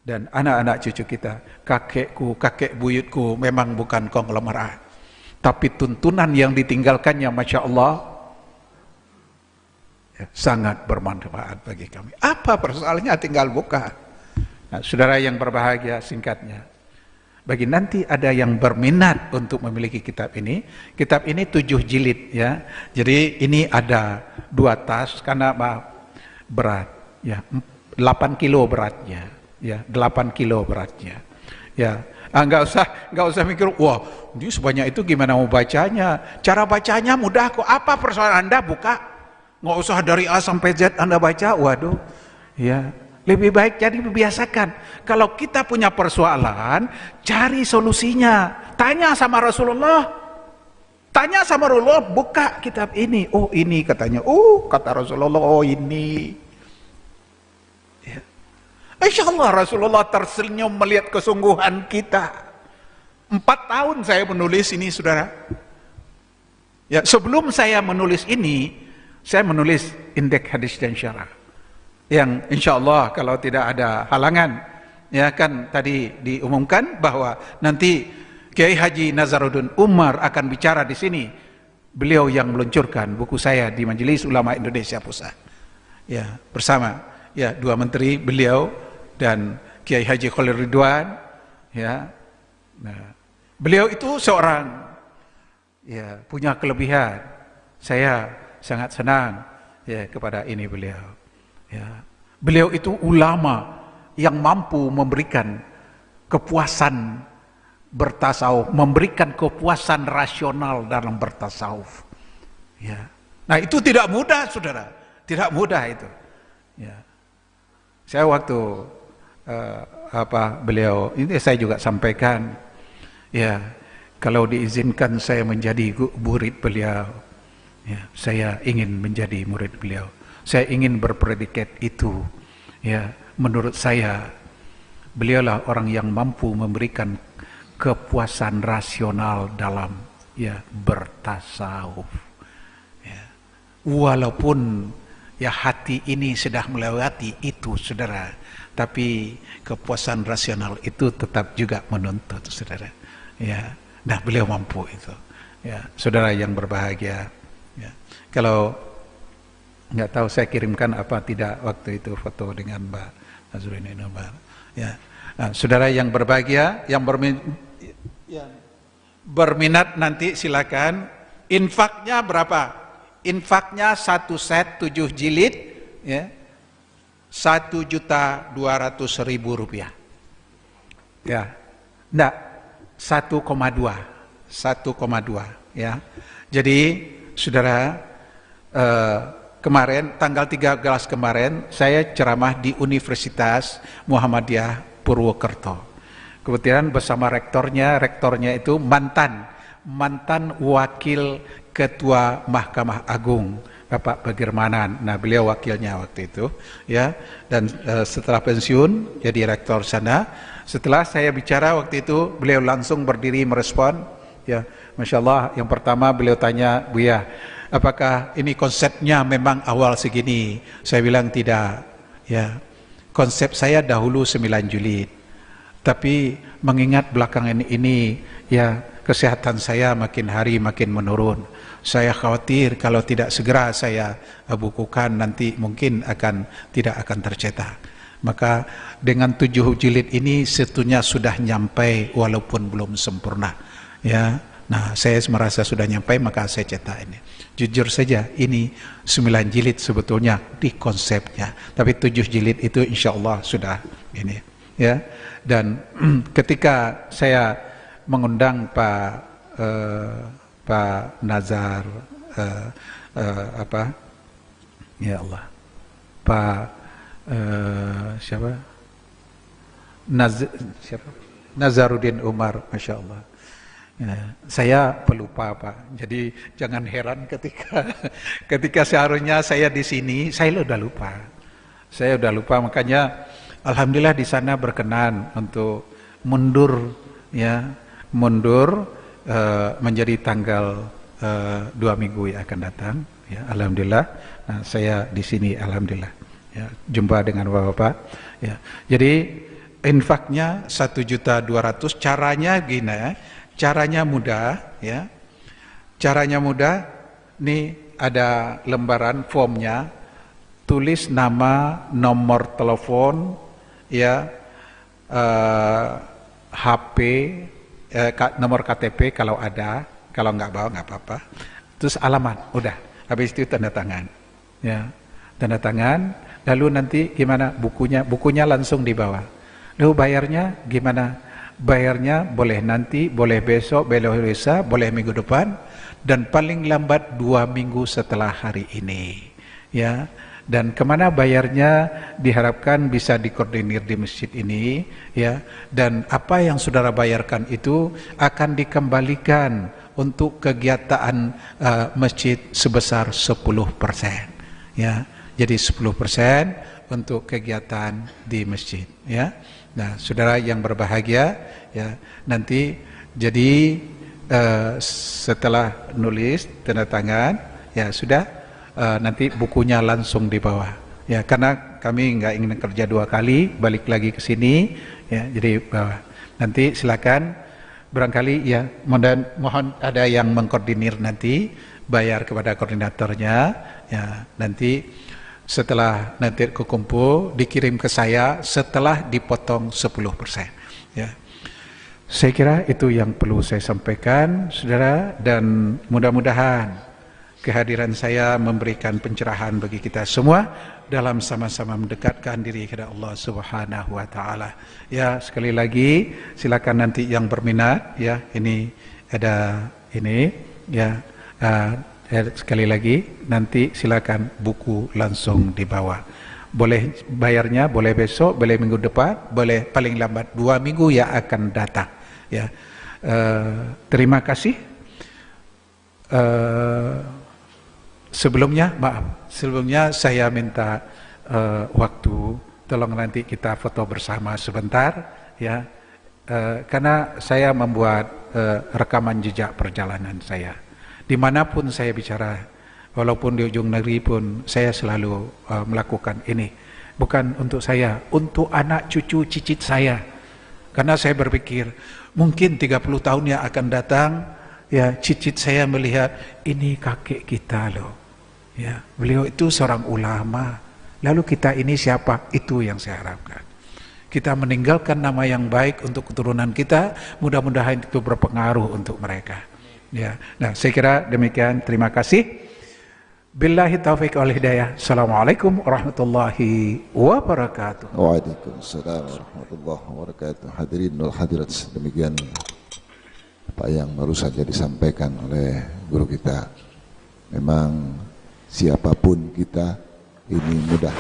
dan anak-anak cucu kita, kakekku, kakek buyutku memang bukan konglomerat, tapi tuntunan yang ditinggalkannya, Masya Allah, ya, sangat bermanfaat bagi kami. Apa persoalannya, tinggal buka. Nah, saudara yang berbahagia, singkatnya, bagi nanti ada yang berminat untuk memiliki kitab ini 7 jilid ya. Jadi ini ada 2 tas karena berat ya, 8 kilo beratnya. Ya, 8 kilo beratnya. Ya, nggak usah mikir, wah, ini sebanyak itu gimana mau bacanya? Cara bacanya mudah kok. Apa persoalan Anda? Buka. Nggak usah dari A sampai Z Anda baca. Waduh. Ya, lebih baik jadi biasakan. Kalau kita punya persoalan, cari solusinya. Tanya sama Rasulullah. Tanya sama Rasulullah, buka kitab ini. Oh, ini katanya. Oh, kata Rasulullah, oh ini. Insya Allah Rasulullah tersenyum melihat kesungguhan kita. 4 tahun saya menulis ini, saudara. Ya, sebelum saya menulis ini, saya menulis indeks hadis dan syarah. Yang insya Allah kalau tidak ada halangan, ya kan tadi diumumkan bahwa nanti Kiai Haji Nazaruddin Umar akan bicara di sini. Beliau yang meluncurkan buku saya di Majelis Ulama Indonesia Pusat. Ya, bersama ya 2 menteri beliau dan Kiai Haji Khalil Ridwan ya. Nah, beliau itu seorang ya punya kelebihan. Saya sangat senang ya kepada ini beliau. Ya. Beliau itu ulama yang mampu memberikan kepuasan bertasawuf, memberikan kepuasan rasional dalam bertasawuf. Ya. Nah, itu tidak mudah, saudara. Tidak mudah itu. Ya. Saya waktu beliau ini saya juga sampaikan, ya kalau diizinkan saya menjadi murid beliau, ya saya ingin menjadi murid beliau. Saya ingin berpredikat itu, ya menurut saya beliaulah orang yang mampu memberikan kepuasan rasional dalam ya bertasawuf. Ya. Walaupun ya hati ini sudah melewati itu, saudara, tapi kepuasan rasional itu tetap juga menuntut, saudara. Ya, nah beliau mampu itu. Ya, saudara yang berbahagia. Ya. Kalau nggak tahu saya kirimkan apa tidak waktu itu foto dengan Mbak Nazrudin Umar. Ya, nah, saudara yang berbahagia, yang berminat nanti silakan. Infaknya berapa? Infaknya 1 set 7 jilid, ya. 1.200.000 rupiah. Ya, enggak 1,2 ya. Jadi saudara, kemarin tanggal 13 kemarin saya ceramah di Universitas Muhammadiyah Purwokerto. Kebetulan bersama rektornya itu mantan wakil Ketua Mahkamah Agung Bapak Bagirmanan. Nah, beliau wakilnya waktu itu, ya. Dan setelah pensiun jadi rektor sana. Setelah saya bicara waktu itu, beliau langsung berdiri merespon. Ya, Masya Allah. Yang pertama beliau tanya, Buya, apakah ini konsepnya memang awal segini? Saya bilang tidak. Ya, konsep saya dahulu 9 jilid. Tapi mengingat belakangan ini, ya kesehatan saya makin hari makin menurun. Saya khawatir kalau tidak segera saya bukukan nanti mungkin tidak akan tercetak. Maka dengan 7 jilid ini sebetulnya sudah nyampai walaupun belum sempurna. Ya, nah saya merasa sudah nyampai maka saya cetak ini. Jujur saja ini 9 jilid sebetulnya di konsepnya, tapi 7 jilid itu insya Allah sudah ini. Ya, dan ketika saya mengundang Pak Nazar, ya Allah, Pak siapa? Nazaruddin Umar, Masya Allah. Ya, saya pelupa Pak, jadi jangan heran ketika seharusnya saya di sini, saya udah lupa, makanya Alhamdulillah di sana berkenan untuk mundur, ya, menjadi tanggal 2 minggu yang akan datang, ya, Alhamdulillah. Nah, saya di sini Alhamdulillah, ya, jumpa dengan bapak-bapak, ya. Jadi infaknya 1.200.000. Caranya gini ya, caranya mudah ya. Caranya mudah, nih ada lembaran formnya, tulis nama, nomor telepon, ya, HP, nomor KTP kalau ada, kalau nggak bawa nggak apa-apa. Terus alamat, udah. Habis itu tanda tangan, ya, tanda tangan. Lalu nanti gimana bukunya? Bukunya langsung dibawa. Lalu bayarnya gimana? Bayarnya boleh nanti, boleh besok, boleh lusa, boleh minggu depan, dan paling lambat 2 minggu setelah hari ini, ya. Dan kemana bayarnya diharapkan bisa dikoordinir di masjid ini, ya. Dan apa yang saudara bayarkan itu akan dikembalikan untuk kegiatan masjid sebesar 10%, ya. Jadi 10% untuk kegiatan di masjid, ya. Nah, saudara yang berbahagia, ya, nanti jadi setelah nulis tanda tangan, ya sudah, nanti bukunya langsung dibawa, ya, karena kami nggak ingin kerja 2 kali, balik lagi ke sini, ya, jadi bawa. Nanti silakan, barangkali ya, mohon ada yang mengkoordinir nanti, bayar kepada koordinatornya, ya, nanti setelah nanti kekumpul dikirim ke saya setelah dipotong 10%, ya. Saya kira itu yang perlu saya sampaikan, saudara, dan mudah-mudahan kehadiran saya memberikan pencerahan bagi kita semua dalam sama-sama mendekatkan diri kepada Allah Subhanahu wa taala. Ya, sekali lagi silakan nanti yang berminat, ya, ini ada ini, ya, sekali lagi nanti silakan buku langsung dibawa. Boleh bayarnya, boleh besok, boleh minggu depan, boleh paling lambat 2 minggu yang akan datang, ya. Terima kasih. Sebelumnya saya minta waktu, tolong nanti kita foto bersama sebentar, ya, karena saya membuat rekaman jejak perjalanan saya. Dimanapun saya bicara, walaupun di ujung negeri pun saya selalu melakukan ini. Bukan untuk saya, untuk anak cucu cicit saya. Karena saya berpikir, mungkin 30 tahun yang akan datang, ya, cicit saya melihat, ini kakek kita loh. Ya, beliau itu seorang ulama. Lalu kita ini siapa? Itu yang saya harapkan. Kita meninggalkan nama yang baik untuk keturunan kita, mudah-mudahan itu berpengaruh untuk mereka. Ya, nah saya kira demikian. Terima kasih. Billahi taufiq wal hidayah. Assalamualaikum warahmatullahi wabarakatuh. Waalaikumsalam warahmatullahi wabarakatuh. Hadirin wal hadirat, demikian apa yang baru saja disampaikan oleh guru kita. Memang siapapun kita, ini mudah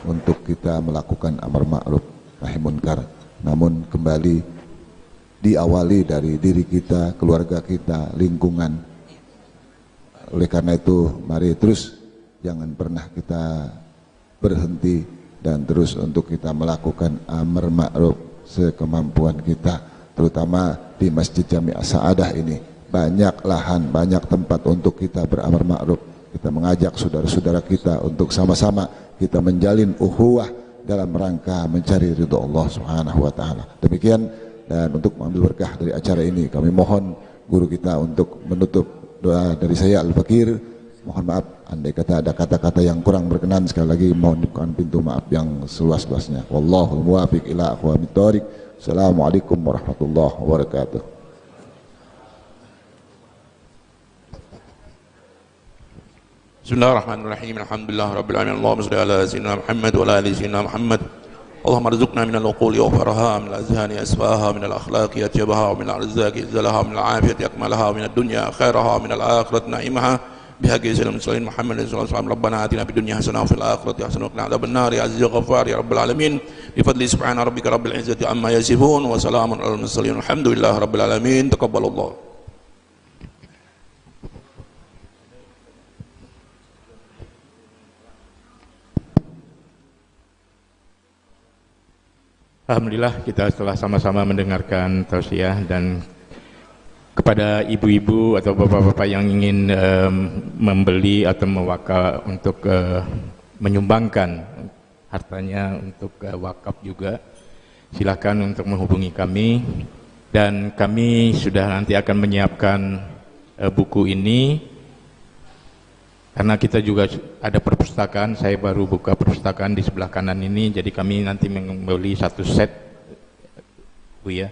untuk kita melakukan amar ma'ruf nahi munkar. Namun kembali diawali dari diri kita, keluarga kita, lingkungan. Oleh karena itu, mari terus jangan pernah kita berhenti dan terus untuk kita melakukan amar ma'ruf sekemampuan kita, terutama di Masjid Jami' As-Sa'adah ini. Banyak lahan, banyak tempat untuk kita beramar ma'ruf. Kita mengajak saudara-saudara kita untuk sama-sama kita menjalin ukhuwah dalam rangka mencari ridho Allah Subhanahu wa taala. Demikian. Dan untuk mengambil berkah dari acara ini, kami mohon guru kita untuk menutup doa dari saya Al-Fakir. Mohon maaf andai kata ada kata-kata yang kurang berkenan, sekali lagi mohon dibukakan pintu maaf yang seluas-luasnya. Wallahul muwaffiq ila aqwamit thoriq. Assalamualaikum warahmatullahi wabarakatuh. Bismillahirrahmanirrahim. Alhamdulillah rabbil alamin. Allahumma shalli ala sayyidina Muhammad wa ala ali sayyidina Muhammad. اللهم ارزقنا من العقول وفرها، من الاذهان اسفاها، من الاخلاق اتيبها، ومن الارزاق ازلها، من العافيه اكملها، ومن الدنيا خيرها، ومن الاخره نعيمها، بحق سيدنا المرسلين محمد صلى الله عليه وسلم. ربنا اتنا في الدنيا حسنه وفي الاخره حسنه وقنا عذاب النار. يا عزيز الغفار يا رب العالمين، بفضل سبحان ربك رب العزه عما يصفون وسلام على المرسلين والحمد لله رب العالمين. تقبل الله. Alhamdulillah, kita telah sama-sama mendengarkan tausiah, dan kepada ibu-ibu atau bapak-bapak yang ingin membeli atau mewakaf untuk menyumbangkan hartanya untuk wakaf juga, silakan untuk menghubungi kami, dan kami sudah nanti akan menyiapkan buku ini karena kita juga ada perpustakaan. Saya baru buka perpustakaan di sebelah kanan ini, jadi kami nanti membeli satu set, Bu ya,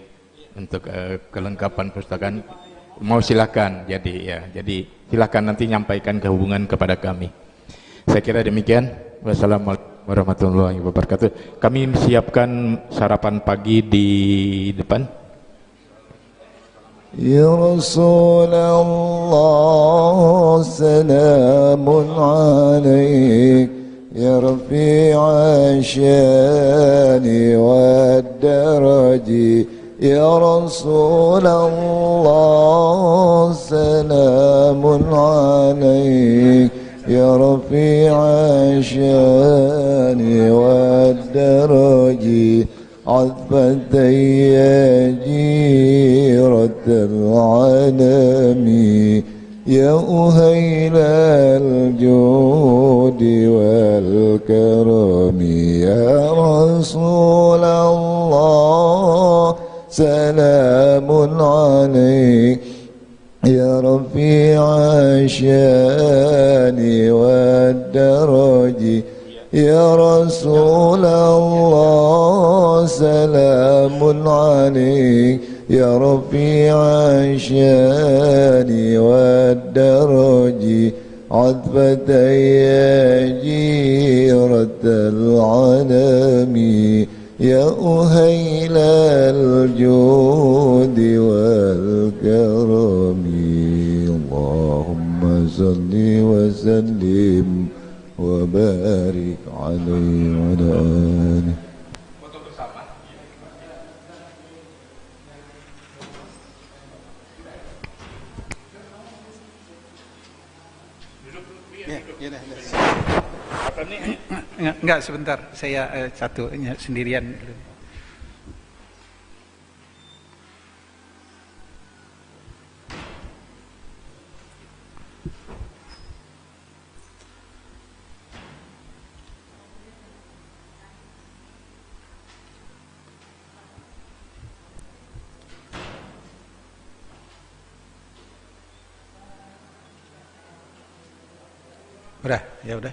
untuk kelengkapan perpustakaan. Mau silakan, jadi silakan nanti nyampaikan kehubungan kepada kami. Saya kira demikian. Wassalamualaikum warahmatullahi wabarakatuh. Kami siapkan sarapan pagi di depan. Ya Rasulullah, salamun alaik, ya rafi'a syani wa daraji. Ya Rasulullah, salamun alaik, ya rafi'a syani wa daraji. عذبة يا جيرة العالم، يا أهيل الجود والكرم. يا رسول الله، سلام عليك، يا رفيع الشان والدرج. يا رسول الله، سلام عليك، يا رفيع الشان والدرج. عذبة يا جيرة العالم، يا أهيل الجود والكرم. اللهم صل وسلم وبارك عليه وعلى آله. Enggak, sebentar, saya satu sendirian. Udah, ya udah.